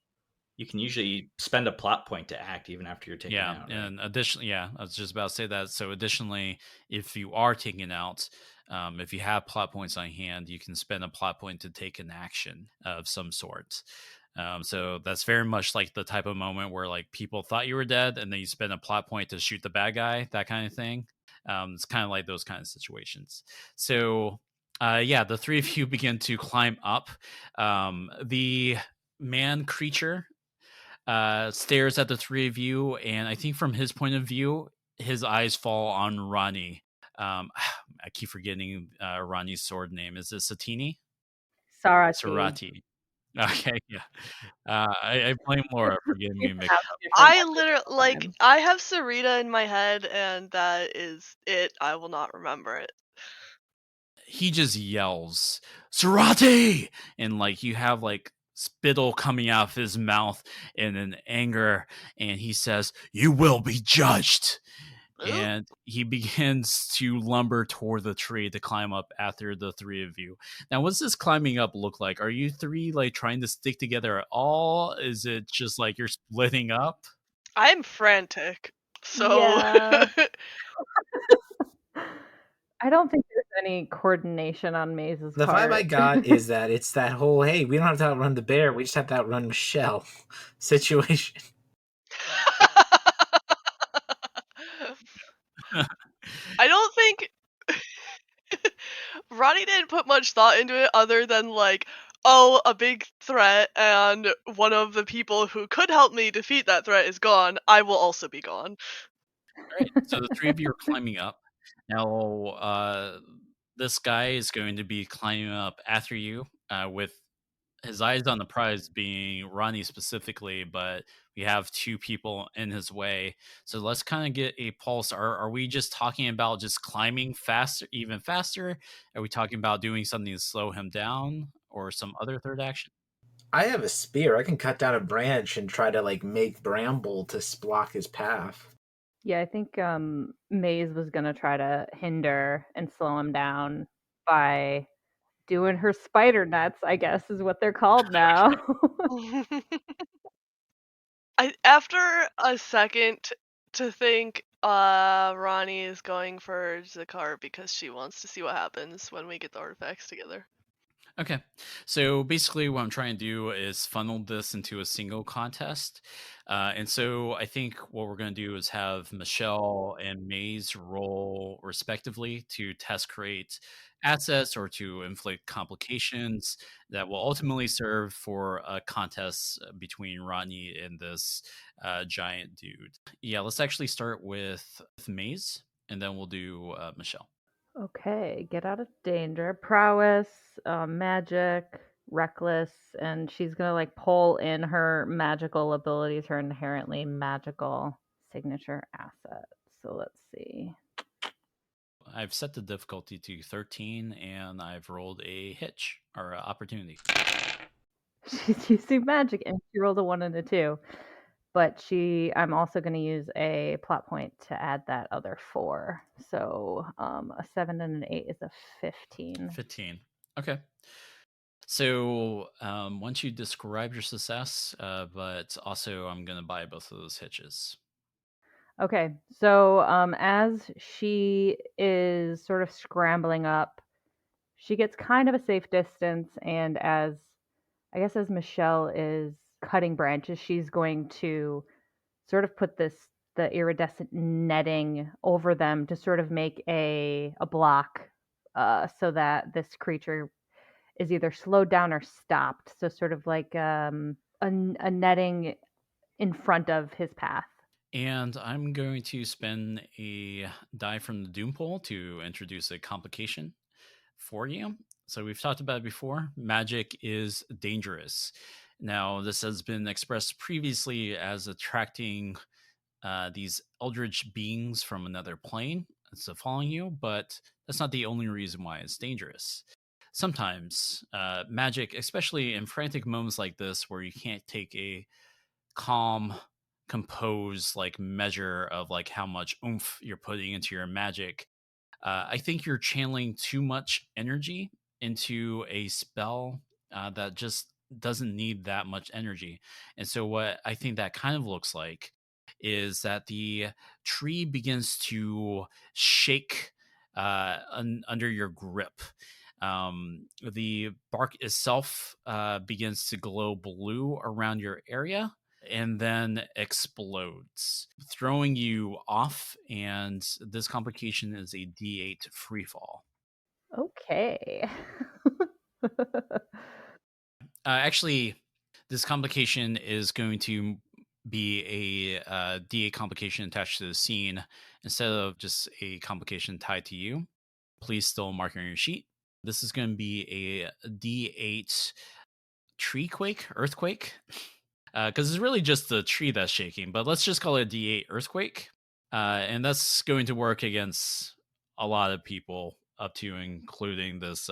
You can usually spend a plot point to act even after you're taken out. Right? And additionally, I was just about to say that. So additionally, if you are taken out, if you have plot points on hand, you can spend a plot point to take an action of some sort. So that's very much like the type of moment where like people thought you were dead, and then you spend a plot point to shoot the bad guy, that kind of thing. It's kind of like those kind of situations. So the three of you begin to climb up. The man creature stares at the three of you, and I think from his point of view, his eyes fall on Ronnie. I keep forgetting Ronnie's sword name. Is it Satini? Sarati. Okay, yeah. I blame Laura for getting me mixed up. I literally I have Sarita in my head, and that is it. I will not remember it. He just yells, Sarati! And like you have like spittle coming out of his mouth in an anger, and he says, "You will be judged." Ooh. And he begins to lumber toward the tree to climb up after the three of you. Now, what's this climbing up look like? Are you three like trying to stick together at all? Is it just like you're splitting up? I'm frantic, so Yeah. I don't think there's any coordination on Maze's The part. vibe I got is that it's that whole, hey, we don't have to outrun the bear, we just have to outrun Michelle situation. I don't think Ronnie didn't put much thought into it other than like, oh, a big threat, and one of the people who could help me defeat that threat is gone. I will also be gone. All right. So the three of you are climbing up. Now, this guy is going to be climbing up after you with his eyes on the prize being Ronnie specifically, but we have two people in his way. So let's kind of get a pulse. Are we just talking about just climbing faster, even faster? Are we talking about doing something to slow him down or some other third action? I have a spear. I can cut down a branch and try to like make bramble to block his path. Yeah, I think Maze was gonna try to hinder and slow him down by doing her spider nets, I guess is what they're called now. After a second to think, Ronnie is going for Zakar because she wants to see what happens when we get the artifacts together. Okay. So basically, what I'm trying to do is funnel this into a single contest. And so I think what we're going to do is have Michelle and Maze roll respectively to test create assets or to inflict complications that will ultimately serve for a contest between Rodney and this giant dude. Yeah, let's actually start with Maze, and then we'll do Michelle. Okay, get out of danger. Prowess, magic, reckless, and she's gonna like pull in her magical abilities, her inherently magical signature asset. So let's see. I've set the difficulty to 13, and I've rolled a hitch or a opportunity. She's using magic, and she rolled a 1 and a 2. But I'm also going to use a plot point to add that other 4. So a 7 and an 8 is a 15. 15. Okay. So once you describe your success, but also I'm going to buy both of those hitches. Okay, so as she is sort of scrambling up, she gets kind of a safe distance, and as Michelle is cutting branches, she's going to sort of put the iridescent netting over them to sort of make a block, so that this creature is either slowed down or stopped. So sort of like a netting in front of his path. And I'm going to spend a die from the Doom pool to introduce a complication for you. So we've talked about it before. Magic is dangerous. Now, this has been expressed previously as attracting these eldritch beings from another plane instead of following you, but that's not the only reason why it's dangerous. Sometimes magic, especially in frantic moments like this where you can't take a calm, composed like measure of like how much oomph you're putting into your magic, I think you're channeling too much energy into a spell that just doesn't need that much energy. And so, what I think that kind of looks like is that the tree begins to shake under your grip. The bark itself begins to glow blue around your area and then explodes, throwing you off. And this complication is a D8 freefall. Okay. Actually, this complication is going to be a D8 complication attached to the scene instead of just a complication tied to you. Please still mark on your sheet. This is going to be a D8 tree quake, earthquake, because it's really just the tree that's shaking, but let's just call it a D8 earthquake. And that's going to work against a lot of people, up to including this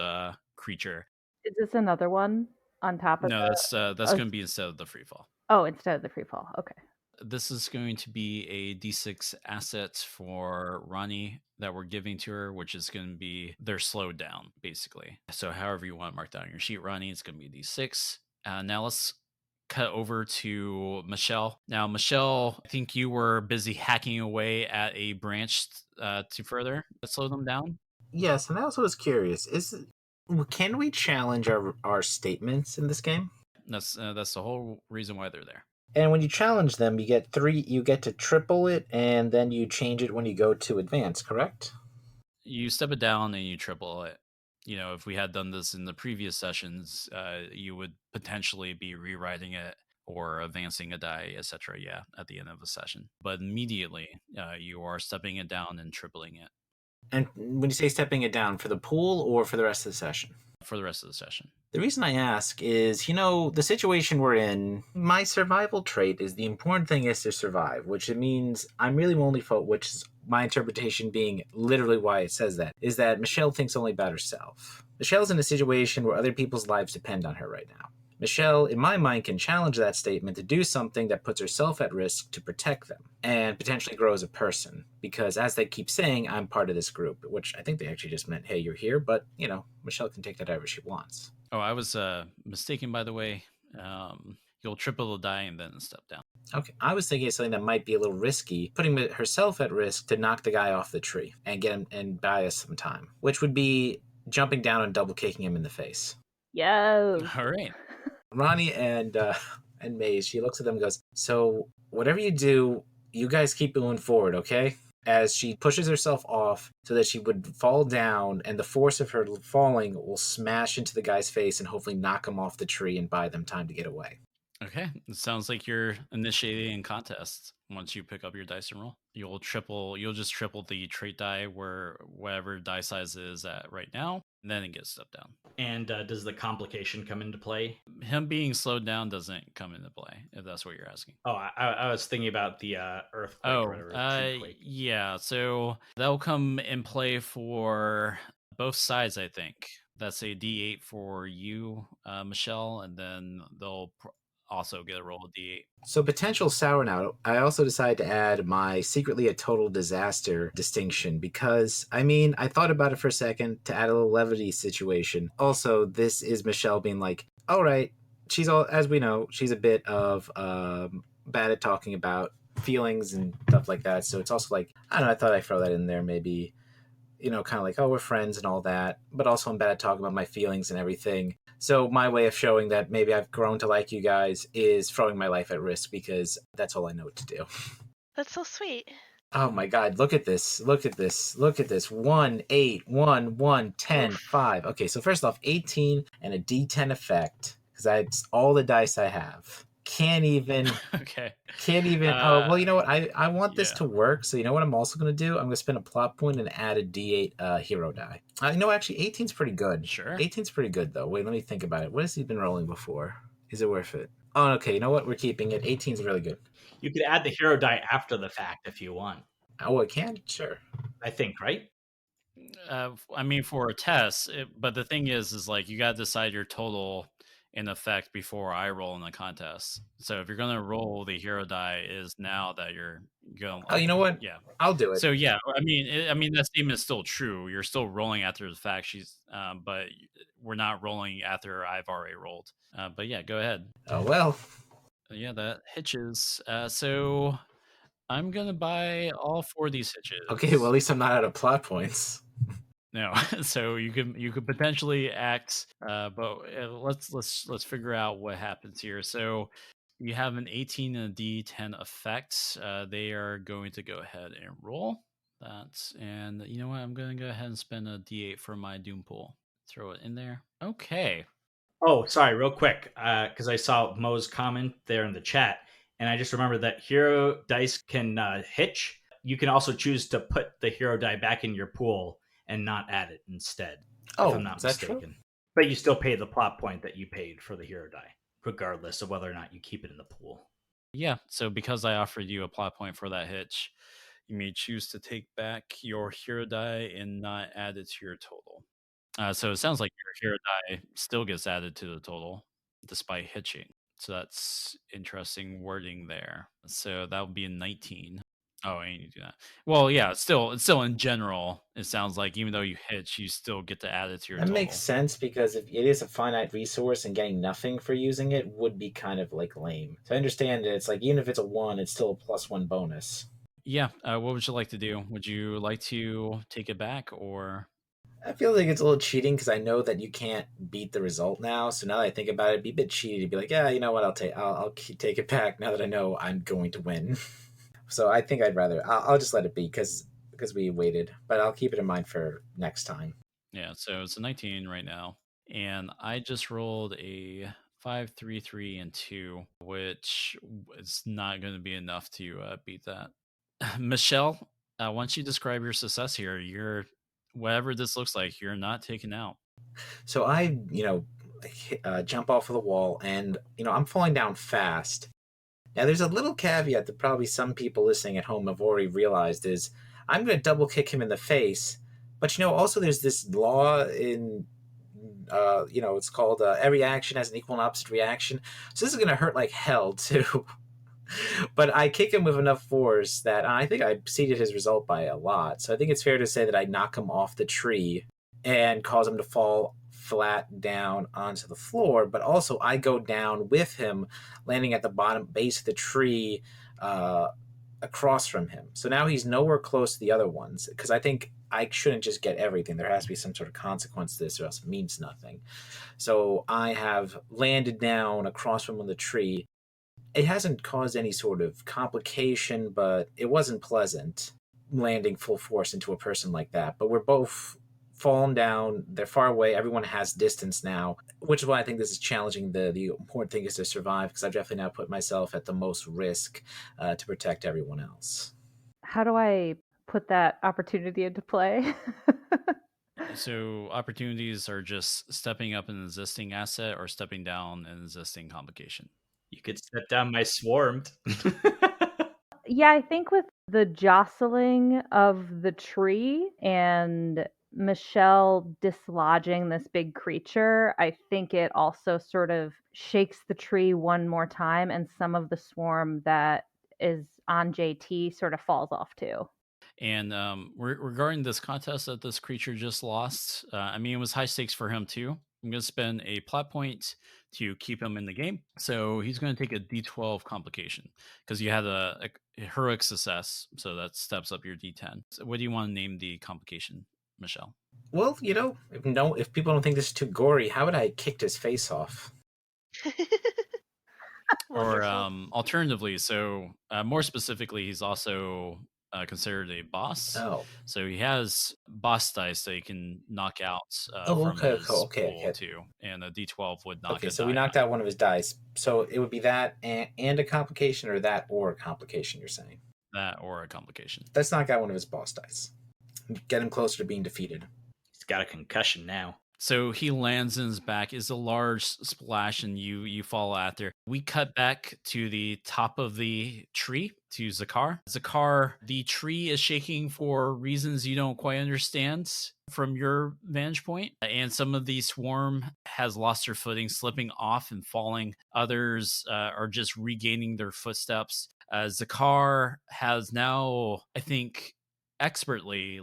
creature. Is this another one on top of No, the... that's going to be instead of the free fall. Oh, instead of the free fall. Okay. This is going to be a D6 asset for Ronnie that we're giving to her, which is going to be they're slowed down, basically. So however you want to mark down your sheet, Ronnie, it's going to be a D6. Now let's cut over to Michelle. Now, Michelle, I think you were busy hacking away at a branch to further slow them down. Yes, and I also was curious: can we challenge our statements in this game? That's the whole reason why they're there. And when you challenge them, you get to triple it, and then you change it when you go to advance, correct? You step it down and you triple it. You know, if we had done this in the previous sessions, you would potentially be rewriting it or advancing a die, etc. Yeah, at the end of the session. But immediately, you are stepping it down and tripling it. And when you say stepping it down, for the pool or for the rest of the session? For the rest of the session. The reason I ask is, the situation we're in, my survival trait is the important thing is to survive, which it means I'm really only which is my interpretation being literally why it says that, is that Michelle thinks only about herself. Michelle's in a situation where other people's lives depend on her right now. Michelle, in my mind, can challenge that statement to do something that puts herself at risk to protect them and potentially grow as a person. Because as they keep saying, I'm part of this group, which I think they actually just meant, hey, you're here. But, Michelle can take that however she wants. Oh, I was mistaken, by the way. You'll triple the die and then step down. Okay, I was thinking of something that might be a little risky, putting herself at risk to knock the guy off the tree and get him and buy us some time, which would be jumping down and double kicking him in the face. Yes. All right. Ronnie and Maze, she looks at them and goes, so whatever you do, you guys keep moving forward, okay? As she pushes herself off so that she would fall down, and the force of her falling will smash into the guy's face and hopefully knock him off the tree and buy them time to get away. Okay. It sounds like you're initiating a contest. Once you pick up your dice and roll, you'll just triple the trait die where whatever die size is at right now, and then it gets stepped down. And does the complication come into play? Him being slowed down doesn't come into play, if that's what you're asking. Oh, I was thinking about the earthquake or whatever. Yeah. So that'll come in play for both sides, I think. That's a D8 for you, Michelle, and then they'll also get a roll of D8. So potential sour now, I also decided to add my secretly a total disaster distinction because, I thought about it for a second to add a little levity situation. Also, this is Michelle being like, all right, as we know, she's a bit of bad at talking about feelings and stuff like that. So it's also like, I don't know, I thought I'd throw that in there maybe, kind of like, oh, we're friends and all that. But also I'm bad at talking about my feelings and everything. So my way of showing that maybe I've grown to like you guys is throwing my life at risk because that's all I know what to do. That's so sweet. Oh my God, look at this. 1, 8, 1, 1, 10, 5. Okay, so first off, 18 and a D10 effect because that's all the dice I have. can't even. Okay. Can't even. Oh well, you know what? Uh, I want this yeah. to work. So you know what I'm also going to do? I'm going to spend a plot point and add a D8 hero die. No, actually, 18's pretty good. Sure. 18's pretty good though. Wait, let me think about it. What has he been rolling before? Is it worth it? Oh, okay. You know what? We're keeping it. 18's really good. You could add the hero die after the fact if you want. Oh, I can. Sure. I think, right? I mean, for a test, but the thing is like you got to decide your total in effect before I roll in the contest. So if you're gonna roll the hero die, is now that you're going. Oh, you know what? Yeah. I'll do it. So yeah, I mean that statement is still true. You're still rolling after the fact. But we're not rolling after I've already rolled. But yeah, go ahead. Oh well. Yeah, that hitches. So I'm gonna buy all 4 of these hitches. Okay. Well, at least I'm not out of plot points. No, so you could potentially act, but let's figure out what happens here. So you have an 18 and a D10 effect. They are going to go ahead and roll that, and you know what? I'm going to go ahead and spend a D8 for my Doom pool. Throw it in there. Okay. Oh, sorry, real quick, because I saw Mo's comment there in the chat, and I just remembered that hero dice can hitch. You can also choose to put the hero die back in your pool and not add it instead, Oh, if I'm not is that true? mistaken. But you still pay the plot point that you paid for the hero die, regardless of whether or not you keep it in the pool. Yeah. So because I offered you a plot point for that hitch, you may choose to take back your hero die and not add it to your total. So it sounds like your hero die still gets added to the total despite hitching. So that's interesting wording there. So that would be a 19. Oh, and you do that. Well, yeah, it's still in general. It sounds like even though you hitch, you still get to add it to your That total. makes sense because if it is a finite resource and getting nothing for using it would be kind of like lame. So I understand that it's like even if it's a 1, it's still a +1 bonus. Yeah. What would you like to do? Would you like to take it back or? I feel like it's a little cheating because I know that you can't beat the result now. So now that I think about it, it'd be a bit cheaty to be like, yeah, you know what? I'll take it back now that I know I'm going to win. So I think I'll just let it be because we waited, but I'll keep it in mind for next time. Yeah, so it's a 19 right now. And I just rolled a 5, 3, 3, and 2, which is not going to be enough to beat that. Michelle, once you describe your success here, you're whatever this looks like, you're not taken out. So I, jump off of the wall and, I'm falling down fast. Now, there's a little caveat that probably some people listening at home have already realized is I'm going to double kick him in the face. But, also there's this law in, it's called every action has an equal and opposite reaction. So this is going to hurt like hell, too. But I kick him with enough force that I think I exceeded his result by a lot. So I think it's fair to say that I knock him off the tree and cause him to fall flat down onto the floor. But also I go down with him, landing at the bottom base of the tree across from him. So now he's nowhere close to the other ones because I think I shouldn't just get everything. There has to be some sort of consequence to this or else it means nothing. So I have landed down across from him on the tree. It hasn't caused any sort of complication, but it wasn't pleasant landing full force into a person like that. But we're both fallen down. They're far away. Everyone has distance now, which is why I think this is challenging. The important thing is to survive because I've definitely now put myself at the most risk to protect everyone else. How do I put that opportunity into play? So opportunities are just stepping up an existing asset or stepping down an existing complication. You could step down my swarmed. Yeah, I think with the jostling of the tree and Michelle dislodging this big creature, I think it also sort of shakes the tree one more time, and some of the swarm that is on JT sort of falls off too. And regarding this contest that this creature just lost, it was high stakes for him too. I'm going to spend a plot point to keep him in the game. So he's going to take a D12 complication because you had a heroic success. So that steps up your D10. So what do you want to name the complication, Michelle? Well, if people don't think this is too gory, how would I have kicked his face off? Or alternatively, so more specifically, he's also considered a boss. Oh. So he has boss dice that he can knock out Oh, from okay, his okay, pool okay. too, and a D12 would knock Okay, a so we die knocked out. out one of his dice. So it would be that and a complication, or that or a complication, you're saying? That or a complication. Let's knock out one of his boss dice. Get him closer to being defeated. He's got a concussion now. So he lands in his back, is a large splash, and you fall after. We cut back to the top of the tree to Zakar. Zakar, the tree is shaking for reasons you don't quite understand from your vantage point. And some of the swarm has lost their footing, slipping off and falling. Others are just regaining their footsteps. Zakar has now, I think, expertly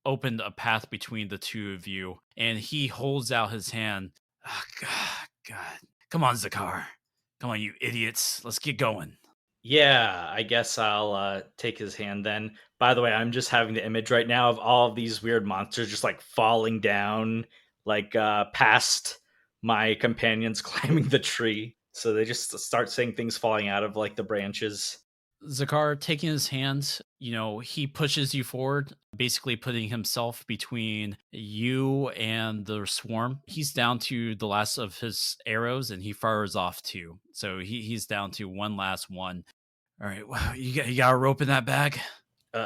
opened a path between the two of you, and he holds out his hand. Oh, God. Come on, Zakar. Come on, you idiots. Let's get going. Yeah, I guess I'll take his hand then. By the way, I'm just having the image right now of all of these weird monsters just like falling down, past my companions climbing the tree. So they just start seeing things falling out of like the branches. Zakar, taking his hand, he pushes you forward, basically putting himself between you and the swarm. He's down to the last of his arrows, and he fires off too. So he's down to one last one. All right, well, you got a rope in that bag?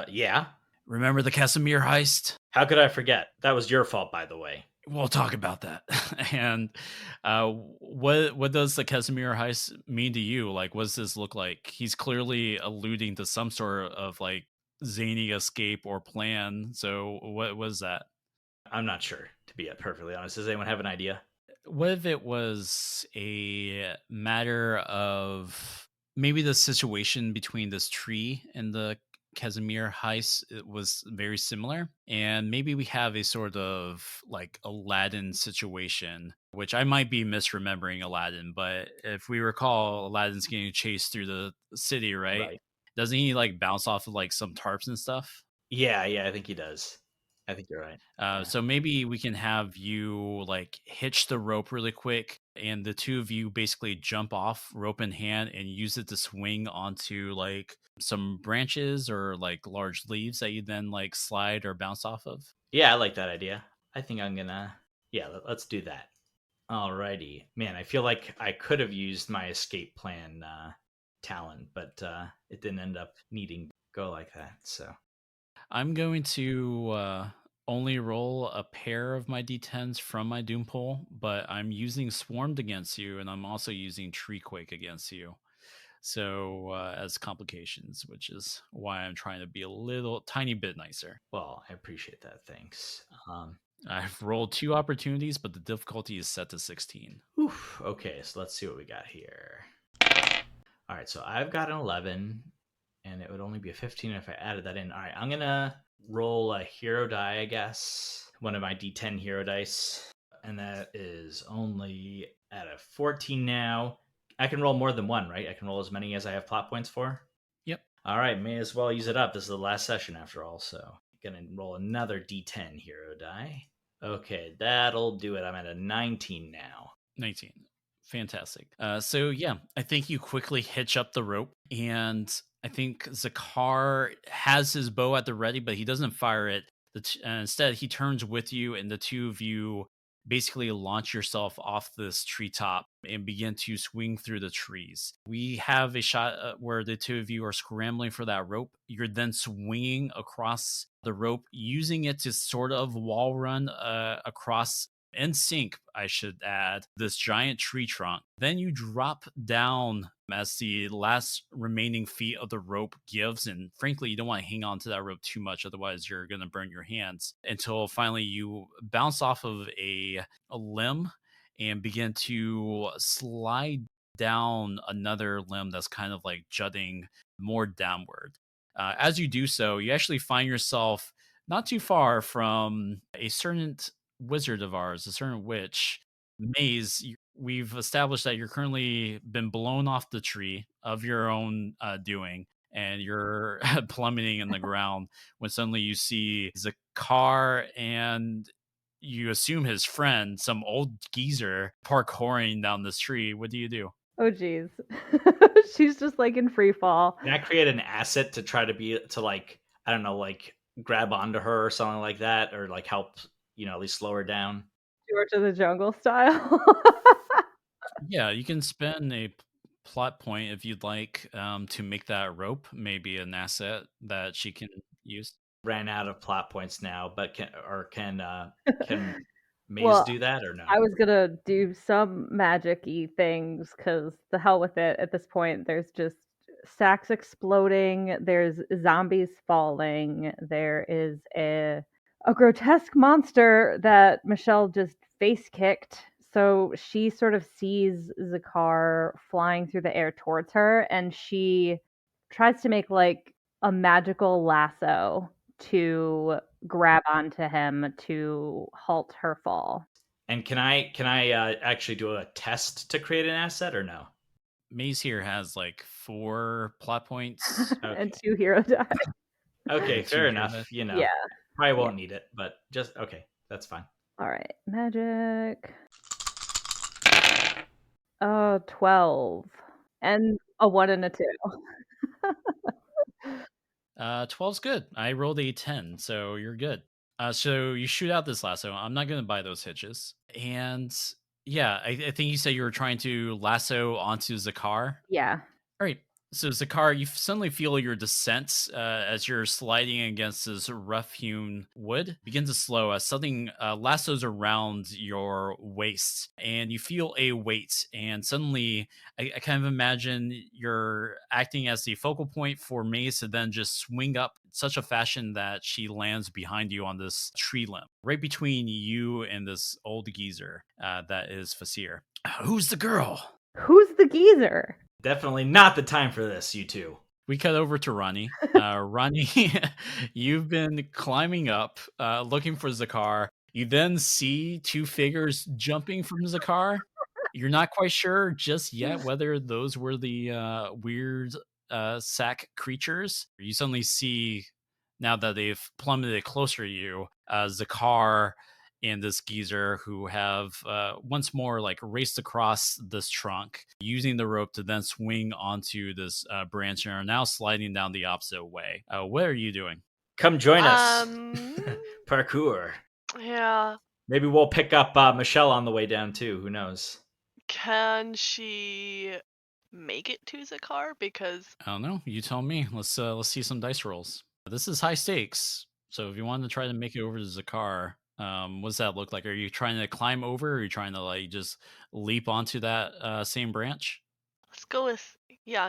Yeah. Remember the Casimir heist? How could I forget? That was your fault, by the way. We'll talk about that. And what does the Casimir heist mean to you? Like, what does this look like? He's clearly alluding to some sort of like zany escape or plan. So what was that? I'm not sure, to be perfectly honest. Does anyone have an idea? What if it was a matter of maybe the situation between this tree and the Casimir heist, it was very similar, and maybe we have a sort of like Aladdin situation, which I might be misremembering Aladdin, but if we recall, Aladdin's getting chased through the city, right? Doesn't he like bounce off of like some tarps and stuff? Yeah, I think he does. I think you're right. Yeah. So maybe we can have you like hitch the rope really quick, and the two of you basically jump off, rope in hand, and use it to swing onto like some branches or like large leaves that you then like slide or bounce off of. Yeah, I like that idea. I think I'm gonna. Yeah, let's do that. Alrighty, man. I feel like I could have used my escape plan talent, but it didn't end up needing to go like that. So I'm going to only roll a pair of my d10s from my Doom pool, but I'm using Swarmed against you, and I'm also using Tree Quake against you. So as complications, which is why I'm trying to be a little tiny bit nicer. well, I appreciate that. Thanks. I've rolled 2 opportunities, but the difficulty is set to 16. Oof, okay, so let's see what we got here. All right, so I've got an 11, and it would only be a 15 if I added that in. All right, I'm gonna roll a hero die, I guess. One of my D10 hero dice, and that is only at a 14 now. I can roll more than one, right? I can roll as many as I have plot points for. Yep. All right, may as well use it up. This is the last session after all, so gonna roll another D10 hero die. Okay, that'll do it. I'm at a 19 now. 19. Fantastic. So yeah, I think you quickly hitch up the rope, and I think Zakar has his bow at the ready, but he doesn't fire it. Instead, he turns with you, and the two of you basically launch yourself off this treetop and begin to swing through the trees. We have a shot where the two of you are scrambling for that rope. You're then swinging across the rope, using it to sort of wall run across in sync, I should add, this giant tree trunk. Then you drop down as the last remaining feet of the rope gives, and frankly, you don't want to hang on to that rope too much, otherwise you're going to burn your hands, until finally you bounce off of a limb and begin to slide down another limb that's kind of like jutting more downward. As you do so, you actually find yourself not too far from a certain wizard of ours, a certain witch, Maze. We've established that you're currently been blown off the tree of your own doing, and you're plummeting in the ground when suddenly you see Zakar and you assume his friend, some old geezer, parkouring down this tree. What do you do? Oh, geez. She's just like in free fall. Can I create an asset to try to like, I don't know, like grab onto her or something like that, or like help, at least slow her down? George of the Jungle style. Yeah, you can spend a plot point if you'd like to make that rope maybe an asset that she can use. Ran out of plot points now, but can Maze Well, do that or no? I was gonna do some magic-y things because the hell with it at this point. There's just sacks exploding, there's zombies falling, there is a grotesque monster that Michelle just face kicked. So she sort of sees Zakar flying through the air towards her, and she tries to make like a magical lasso to grab onto him to halt her fall. And can I actually do a test to create an asset or no? Maze here has like 4 plot points. And 2 hero die. Okay, Two fair hero enough. dice. Yeah. Probably won't need it, but just okay, that's fine. All right. Magic. 12. And a 1 and a 2. 12's good. I rolled a 10, so you're good. So you shoot out this lasso. I'm not going to buy those hitches. And yeah, I think you said you were trying to lasso onto Zakar. Yeah. All right. So Zakar, you suddenly feel your descent as you're sliding against this rough-hewn wood begin to slow as something lassos around your waist, and you feel a weight. And suddenly, I kind of imagine you're acting as the focal point for Mace to then just swing up in such a fashion that she lands behind you on this tree limb, right between you and this old geezer that is Fasir. Who's the girl? Who's the geezer? Definitely not the time for this, you two. We cut over to Ronnie. Ronnie, you've been climbing up, looking for Zakar. You then see 2 figures jumping from Zakar. You're not quite sure just yet whether those were the weird sack creatures. You suddenly see, now that they've plummeted closer to you, Zakar and this geezer who have once more like raced across this trunk using the rope to then swing onto this branch and are now sliding down the opposite way. What are you doing? Come join us. Parkour. Yeah. Maybe we'll pick up Michelle on the way down too. Who knows? Can she make it to Zakar? Because I don't know. You tell me. Let's see some dice rolls. This is high stakes. So if you want to try to make it over to Zakar, what does that look like? Are you trying to climb over, or are you trying to like just leap onto that same branch? let's go with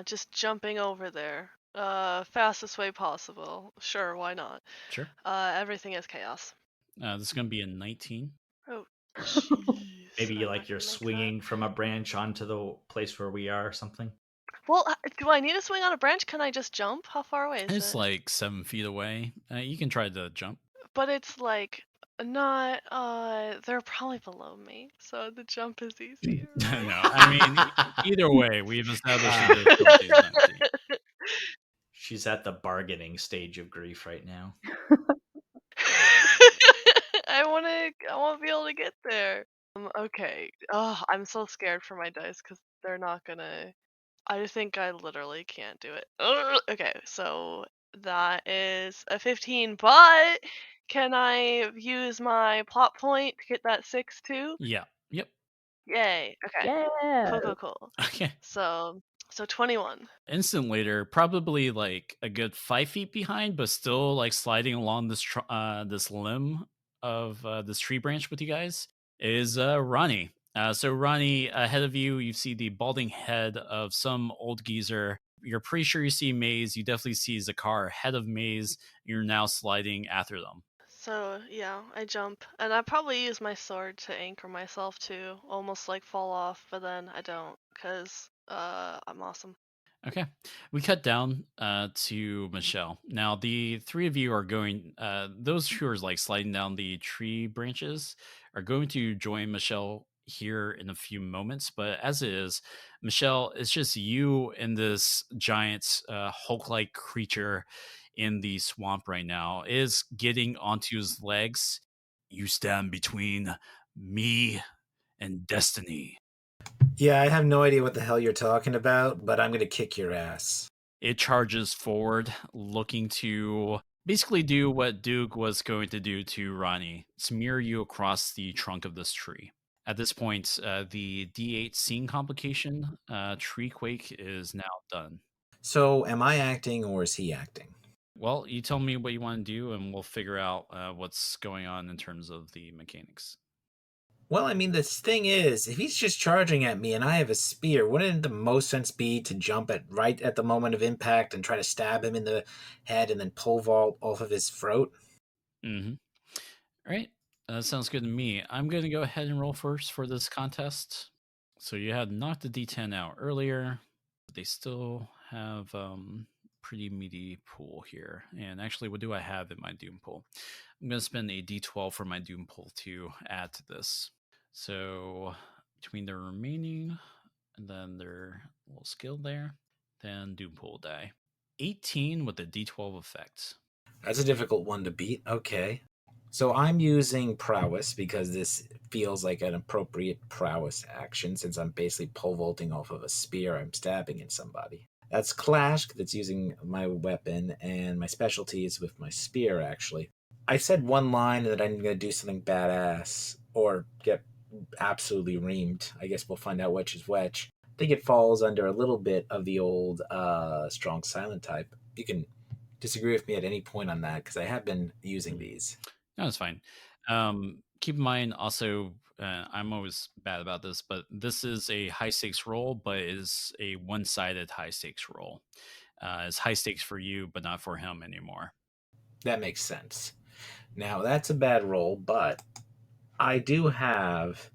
just jumping over there. Fastest way possible. Sure, why not? Sure. Everything is chaos. This is gonna be a 19. Oh, jeez. Maybe I'm like not you're gonna make swinging from a branch onto the place where we are or something. that. Well, do I need to swing on a branch? Can I just jump? How far away is It's it? like 7 feet away. You can try to jump. But it's like not. They're probably below me, so the jump is easier. No, right? I mean either way, we've established that the difficulty is 19. She's at the bargaining stage of grief right now. I want to be able to get there. Okay. Oh, I'm so scared for my dice because they're not gonna. I think I literally can't do it. Ugh, okay, so that is a 15, but can I use my plot point to get that 6 too? Yeah. Yep. Yay. Okay. Yeah. Cool. Okay. So 21. Instant later, probably like a good 5 feet behind, but still like sliding along this this limb of this tree branch with you guys is Ronnie. So Ronnie, ahead of you, you see the balding head of some old geezer. You're pretty sure you see Maze. You definitely see Zakar ahead of Maze. You're now sliding after them. So yeah, I jump, and I probably use my sword to anchor myself to almost like fall off, but then I don't, cause I'm awesome. Okay. We cut down to Michelle. Now, the 3 of you are going, those who are like sliding down the tree branches are going to join Michelle here in a few moments. But as it is, Michelle, it's just you and this giant Hulk like creature in the swamp right now, is getting onto his legs. You stand between me and destiny. Yeah, I have no idea what the hell you're talking about, but I'm gonna kick your ass. It charges forward, looking to basically do what Duke was going to do to Ronnie, smear you across the trunk of this tree. At this point, the D8 scene complication, Tree Quake, is now done. So, am I acting or is he acting? Well, you tell me what you want to do, and we'll figure out what's going on in terms of the mechanics. Well, I mean, the thing is, if he's just charging at me and I have a spear, wouldn't the most sense be to jump at right at the moment of impact and try to stab him in the head and then pole vault off of his throat? Mm-hmm. All right, that sounds good to me. I'm going to go ahead and roll first for this contest. So you had knocked the D10 out earlier, but they still have pretty meaty pool here. And actually, what do I have in my Doom pool? I'm going to spend a D12 for my Doom pool to add to this. So between the remaining and then their little skill there, then Doom pool die. 18 with a D12 effect. That's a difficult one to beat. Okay. So I'm using prowess because this feels like an appropriate prowess action since I'm basically pole vaulting off of a spear I'm stabbing in somebody. That's Clash that's using my weapon, and my specialty is with my spear, actually. I said one line that I'm going to do something badass or get absolutely reamed. I guess we'll find out which is which. I think it falls under a little bit of the old strong silent type. You can disagree with me at any point on that because I have been using these. No, it's fine. Keep in mind also, I'm always bad about this, but this is a high stakes roll, but it is a one sided high stakes roll. It's high stakes for you, but not for him anymore. That makes sense. Now, that's a bad roll, but I do have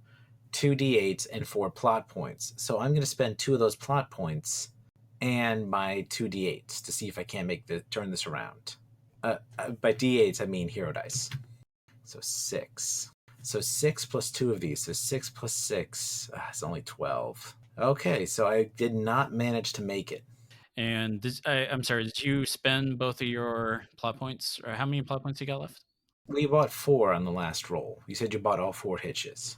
2d8s and 4 plot points. So I'm going to spend 2 of those plot points and my 2d8s to see if I can turn this around. By d8s, I mean hero dice. So 6. So 6 plus 2 of these. So 6 plus 6 is only 12. Okay, so I did not manage to make it. And I'm sorry, did you spend both of your plot points? Or how many plot points you got left? We bought 4 on the last roll. You said you bought all 4 hitches.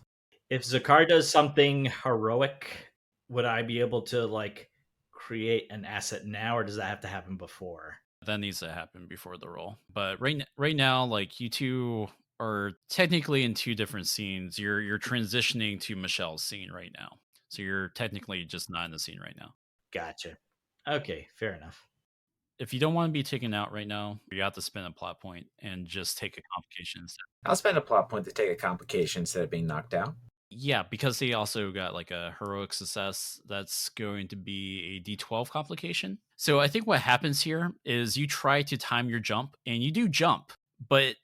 If Zakar does something heroic, would I be able to like create an asset now, or does that have to happen before? That needs to happen before the roll. But right now, like you two are technically in two different scenes. You're transitioning to Michelle's scene right now. So you're technically just not in the scene right now. Gotcha. Okay, fair enough. If you don't want to be taken out right now, you have to spend a plot point and just take a complication instead. I'll spend a plot point to take a complication instead of being knocked out. Yeah, because they also got like a heroic success, that's going to be a D12 complication. So I think what happens here is you try to time your jump and you do jump, but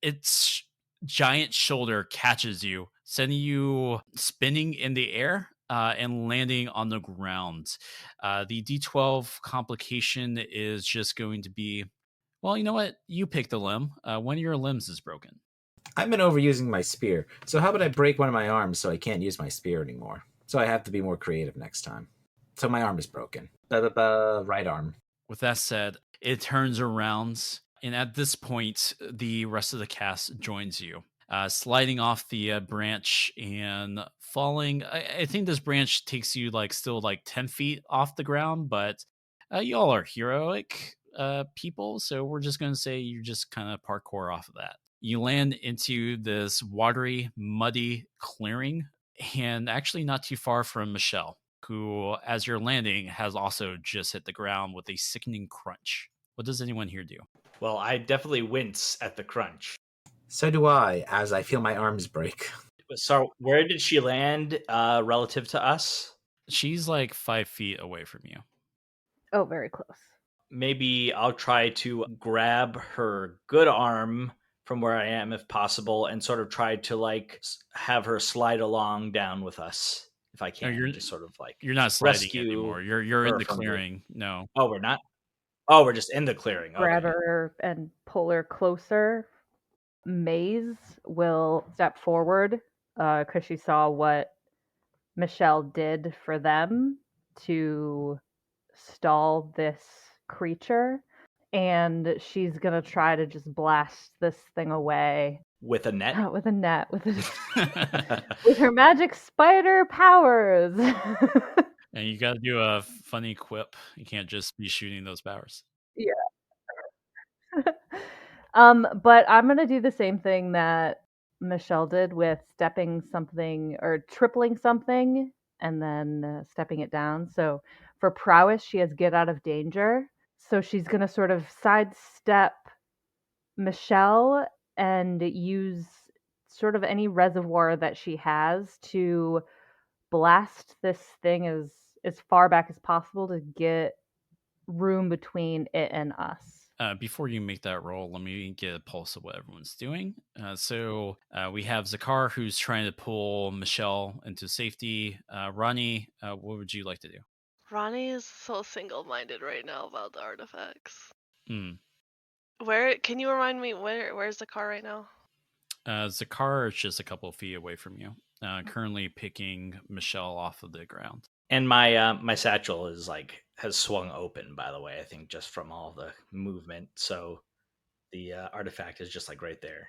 its giant shoulder catches you, sending you spinning in the air and landing on the ground. The D12 complication is just going to be, well, you know what? You pick the limb. One of your limbs is broken. I've been overusing my spear, so how about I break one of my arms so I can't use my spear anymore? So I have to be more creative next time. So my arm is broken. Right arm. With that said, it turns around, and at this point, the rest of the cast joins you, sliding off the branch and falling. I think this branch takes you like still like 10 feet off the ground, but y'all are heroic people, so we're just going to say you just kind of parkour off of that. You land into this watery, muddy clearing, and actually not too far from Michelle, who, as you're landing, has also just hit the ground with a sickening crunch. What does anyone here do? Well, I definitely wince at the crunch. So do I, as I feel my arms break. So, where did she land relative to us? She's like 5 feet away from you. Oh, very close. Maybe I'll try to grab her good arm from where I am, if possible, and sort of try to like have her slide along down with us, if I can. you're- just sort of like You're not sliding rescue anymore. You're in her the from the- clearing. No. Oh, we're not. Oh, we're just in the clearing. Grab Okay. her and pull her closer. Maze will step forward because she saw what Michelle did for them to stall this creature. And she's going to try to just blast this thing away With a net? With a net, with with her magic spider powers. And you gotta do a funny quip. You can't just be shooting those powers. Yeah. But I'm gonna do the same thing that Michelle did with stepping something or tripling something and then stepping it down. So for prowess, she has get out of danger. So she's gonna sort of sidestep Michelle and use sort of any reservoir that she has to blast this thing as far back as possible to get room between it and us. Before you make that roll, let me get a pulse of what everyone's doing. So we have Zakar, who's trying to pull Michelle into safety. Ronnie, what would you like to do? Ronnie is so single-minded right now about the artifacts. Hmm. Where can you remind me where's the car right now? Zakar is just a couple of feet away from you, currently picking Michelle off of the ground. And my satchel is has swung open, by the way, I think just from all the movement. So the artifact is just right there.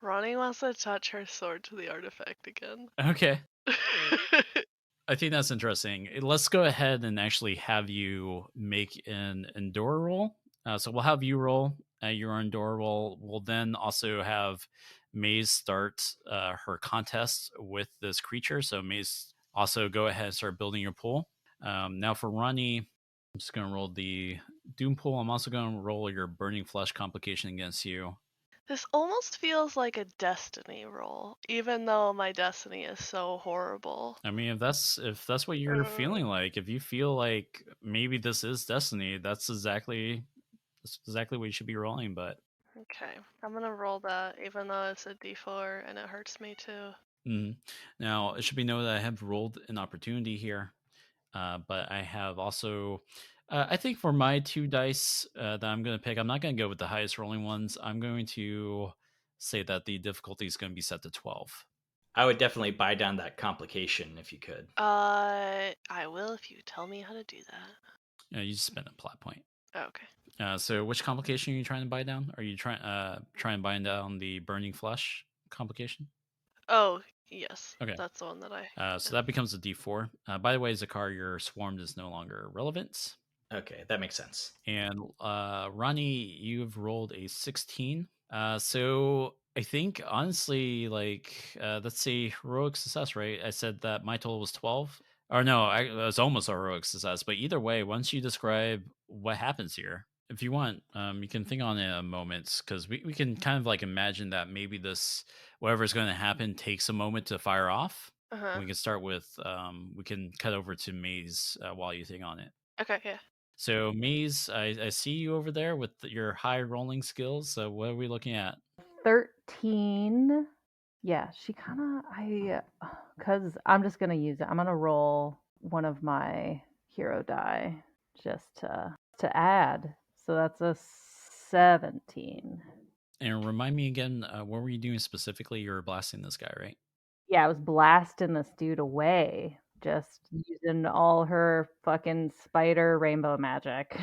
Ronnie wants to touch her sword to the artifact again. Okay. I think that's interesting. Let's go ahead and actually have you make an endure roll. So we'll have you roll your endure roll. We'll then also have Maze start her contest with this creature. So Maze, also go ahead and start building your pool. Now for Ronnie, I'm just going to roll the Doom pool. I'm also going to roll your Burning Flesh complication against you. This almost feels like a destiny roll, even though my destiny is so horrible. I mean, if that's what you're feeling like, if you feel like maybe this is destiny, that's exactly what you should be rolling. But okay, I'm gonna roll that, even though it's a D4 and it hurts me too. Now it should be noted that I have rolled an opportunity here, but I have also. I think for my 2 dice that I'm going to pick, I'm not going to go with the highest rolling ones. I'm going to say that the difficulty is going to be set to 12. I would definitely buy down that complication if you could. I will if you tell me how to do that. You just spend a plot point. Okay. So which complication are you trying to buy down? Are you trying to buy down the Burning Flesh complication? Oh, yes. Okay. That's the one that I... So that becomes a D4. By the way, Zakar, your swarmed is no longer relevant. Okay, that makes sense. And Ronnie, you've rolled a 16. So I think honestly, let's say heroic success, right? I said that my total was 12. Or no, it was almost a heroic success. But either way, once you describe what happens here, if you want, you can think on it a moment, because we can kind of imagine that maybe this, whatever is going to happen, takes a moment to fire off. Uh-huh. We can start with, we can cut over to Maze while you think on it. Okay, yeah. So Maze, I see you over there with your high rolling skills. So what are we looking at? 13. Yeah, she kind of, because I'm just going to use it. I'm going to roll one of my hero die just to add. So that's a 17. And remind me again, what were you doing specifically? You were blasting this guy, right? Yeah, I was blasting this dude away. Just using all her fucking spider rainbow magic.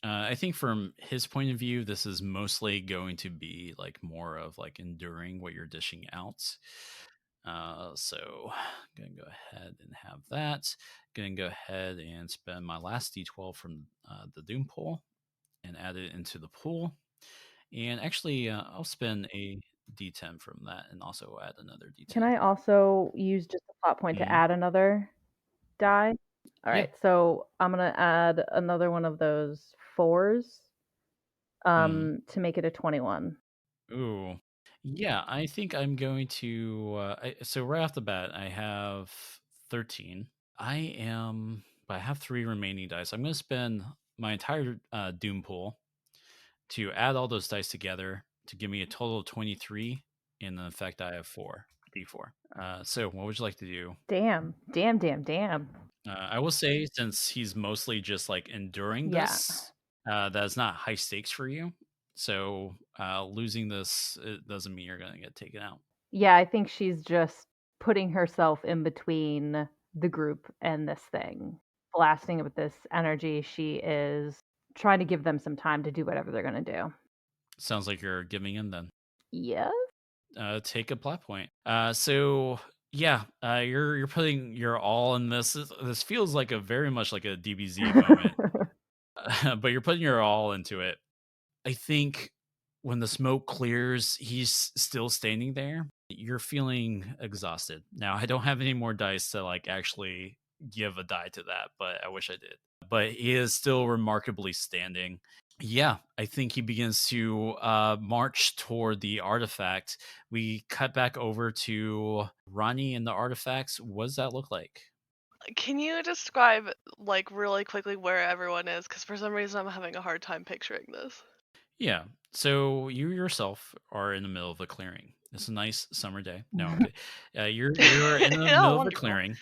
I think from his point of view, this is mostly going to be more of enduring what you're dishing out. So I'm gonna go ahead and have that. Gonna go ahead and spend my last D12 from the Doom pool and add it into the pool. And actually, I'll spend a D10 from that and also add another D10. Can I also use just a plot point to add another die? All right, so I'm gonna add another one of those 4s to make it a 21. Ooh, yeah, I think I'm going to. So right off the bat, I have 13. But I have 3 remaining dice. I'm going to spend my entire Doom pool to add all those dice together to give me a total of 23. And in effect, I have 4 D4. So what would you like to do? Damn. I will say, since he's mostly just enduring this, that's not high stakes for you. So losing this, it doesn't mean you're going to get taken out. Yeah, I think she's just putting herself in between the group and this thing. Blasting it with this energy, she is trying to give them some time to do whatever they're going to do. Sounds like you're giving in then. Yes. Take a plot point. So yeah, you're putting your all in this. This feels like a very much like a DBZ moment, but you're putting your all into it. I think when the smoke clears, he's still standing there. You're feeling exhausted. Now, I don't have any more dice to like actually give a die to that, but I wish I did. But he is still remarkably standing. Yeah, I think he begins to march toward the artifact. We cut back over to Ronnie and the artifacts. What does that look like? Can you describe, like, really quickly where everyone is? Because for some reason I'm having a hard time picturing this. Yeah. So you yourself are in the middle of a clearing. It's a nice summer day. No, I'm kidding. You're in the Oh, middle of a wonderful. clearing,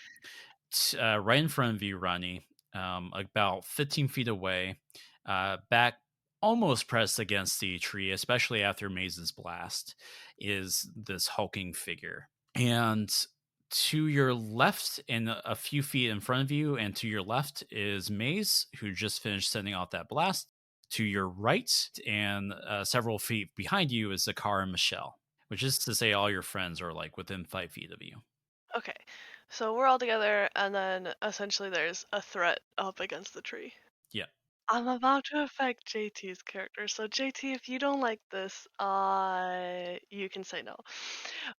right in front of you, Ronnie. About 15 feet away, back almost pressed against the tree, especially after Maze's blast, is this hulking figure. And to your left, and a few feet in front of you, and to your left is Maze, who just finished sending off that blast. To your right, and several feet behind you, is Zakar and Michelle, which is to say all your friends are like within 5 feet of you. Okay, so we're all together, and then essentially there's a threat up against the tree. Yeah. I'm about to affect JT's character, so JT, if you don't like this, you can say no.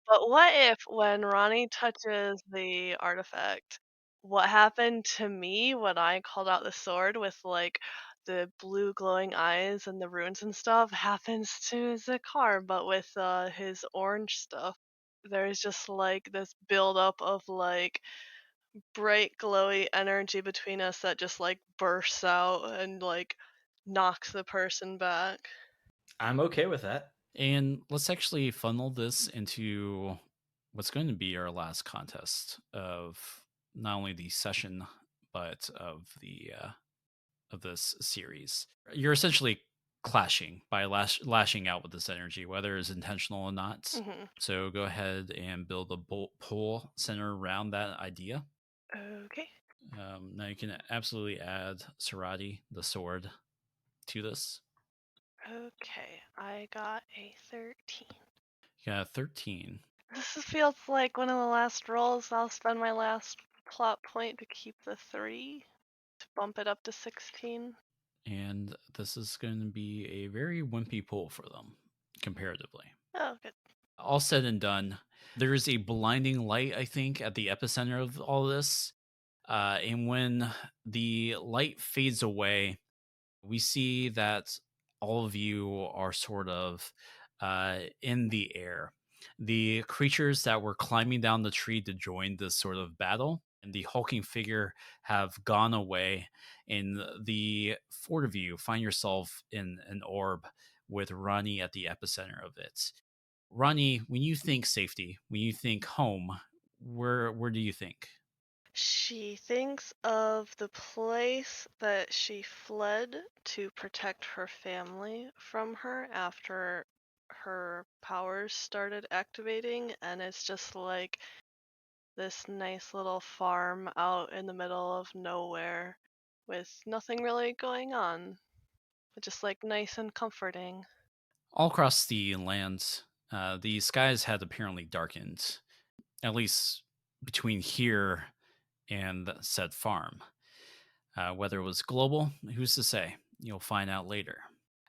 But what if when Ronnie touches the artifact, what happened to me when I called out the sword with like the blue glowing eyes and the runes and stuff happens to Zakar, but with his orange stuff. There's just like this buildup of like bright glowy energy between us that just like bursts out and like knocks the person back. I'm okay with that. And let's actually funnel this into what's going to be our last contest of not only the session but of this series. You're essentially clashing by lashing out with this energy, whether it's intentional or not. Hmm. So go ahead and build a pole center around that idea. Okay. Now you can absolutely add Sarati, the sword, to this. Okay, I got a 13. You got 13. This feels like one of the last rolls. I'll spend my last plot point to keep the 3, to bump it up to 16. And this is going to be a very wimpy pull for them, comparatively. Oh, good. All said and done, there's a blinding light, I think, at the epicenter of all this. And when the light fades away, we see that all of you are sort of in the air. The creatures that were climbing down the tree to join this sort of battle and the hulking figure have gone away. And the four of you find yourself in an orb with Ronnie at the epicenter of it. Ronnie, when you think safety, when you think home, where do you think? She thinks of the place that she fled to protect her family from her after her powers started activating, and it's just like this nice little farm out in the middle of nowhere with nothing really going on, but just like nice and comforting. All across the lands, the skies had apparently darkened, at least between here and said farm. Whether it was global, who's to say? You'll find out later.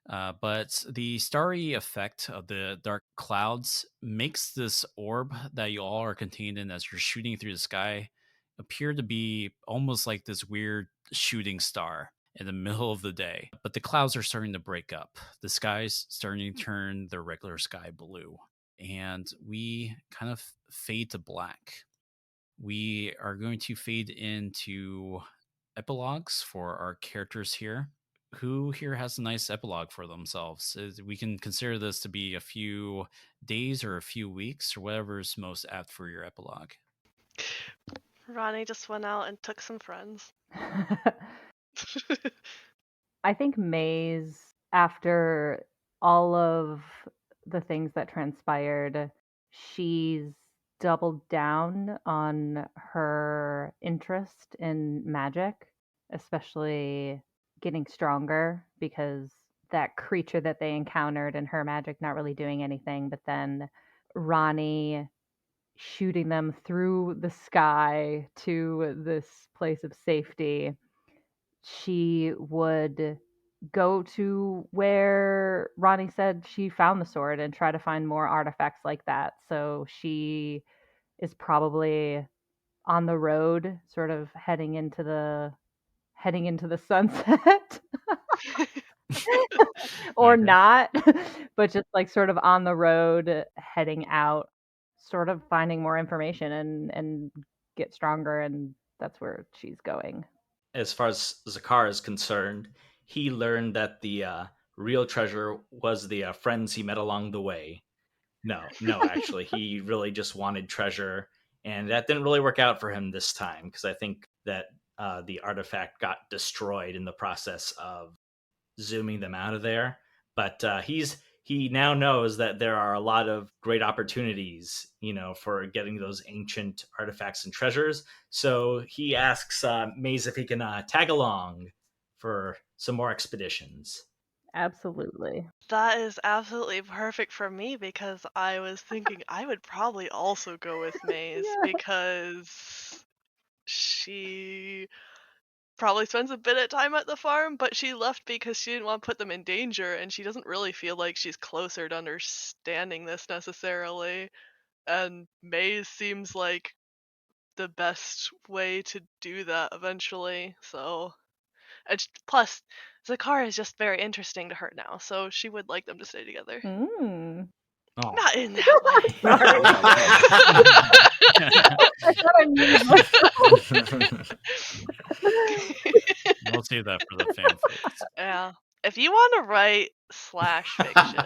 But the starry effect of the dark clouds makes this orb that you all are contained in as you're shooting through the sky appear to be almost like this weird shooting star in the middle of the day. But the clouds are starting to break up. The sky's starting to turn the regular sky blue. And we kind of fade to black. We are going to fade into epilogues for our characters here. Who here has a nice epilogue for themselves? We can consider this to be a few days or a few weeks or whatever is most apt for your epilogue. Ronnie just went out and took some friends. I think Maze, after all of the things that transpired, she's doubled down on her interest in magic, especially getting stronger because that creature that they encountered and her magic not really doing anything, but then Ronnie shooting them through the sky to this place of safety, she would go to where Ronnie said she found the sword and try to find more artifacts like that. So she is probably on the road, sort of heading into the sunset. Or not, but just like sort of on the road heading out, sort of finding more information and get stronger, and that's where she's going. As far as Zakar is concerned, he learned that the real treasure was the friends he met along the way. No, actually, he really just wanted treasure, and that didn't really work out for him this time, because I think that the artifact got destroyed in the process of zooming them out of there. But he now knows that there are a lot of great opportunities, for getting those ancient artifacts and treasures. So he asks Maze if he can tag along for some more expeditions. Absolutely. That is absolutely perfect for me, because I was thinking I would probably also go with Maze because she probably spends a bit of time at the farm, but she left because she didn't want to put them in danger, and she doesn't really feel like she's closer to understanding this necessarily. And Maze seems like the best way to do that eventually. So, and plus, Zakar is just very interesting to her now, so she would like them to stay together. Mm. Oh. Not in that way. I thought I muted myself. We'll save that for the fanfics. Yeah. If you want to write slash fiction,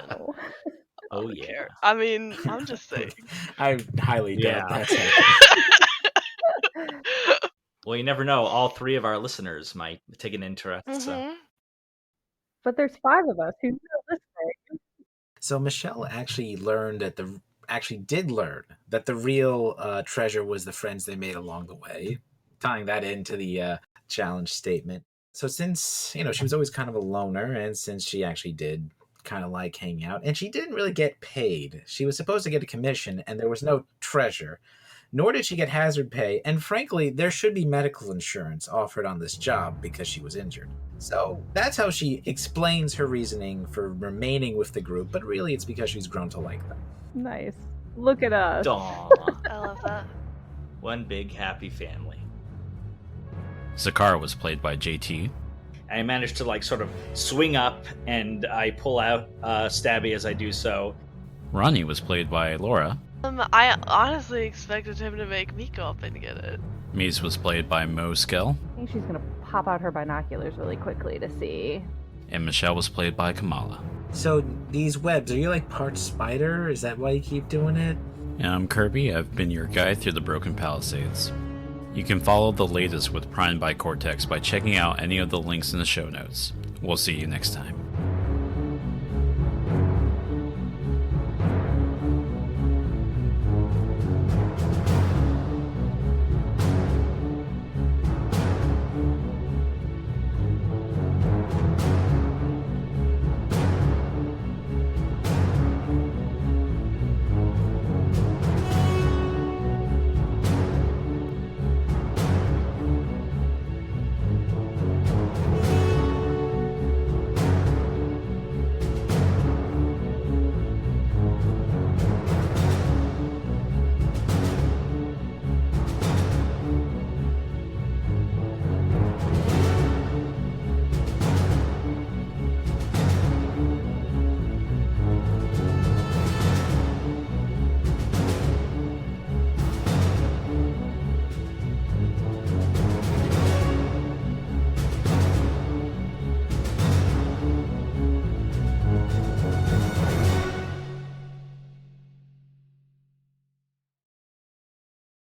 Oh, don't yeah. care. I mean, I'm just saying. I highly doubt Yeah. that's happening. Well, you never know. All three of our listeners might take an interest. So. Mhm. But there's 5 of us who know this thing. So Michelle actually did learn that the real treasure was the friends they made along the way, tying that into the challenge statement. So since, she was always kind of a loner, and since she actually did kind of like hanging out, and she didn't really get paid. She was supposed to get a commission, and there was no treasure, nor did she get hazard pay, and frankly, there should be medical insurance offered on this job because she was injured. So that's how she explains her reasoning for remaining with the group, but really it's because she's grown to like them. Nice. Look at us. Aw. I love that. One big happy family. Zakar was played by JT. I managed to sort of swing up, and I pull out Stabby as I do so. Ronnie was played by Laura. I honestly expected him to make me go up and get it. Mies was played by Mo Skel. I think she's going to pop out her binoculars really quickly to see. And Michelle was played by Kamala. So these webs, are you like part spider? Is that why you keep doing it? And I'm Kerby. I've been your guide through the Broken Palisades. You can follow the latest with Prime by Cortex by checking out any of the links in the show notes. We'll see you next time.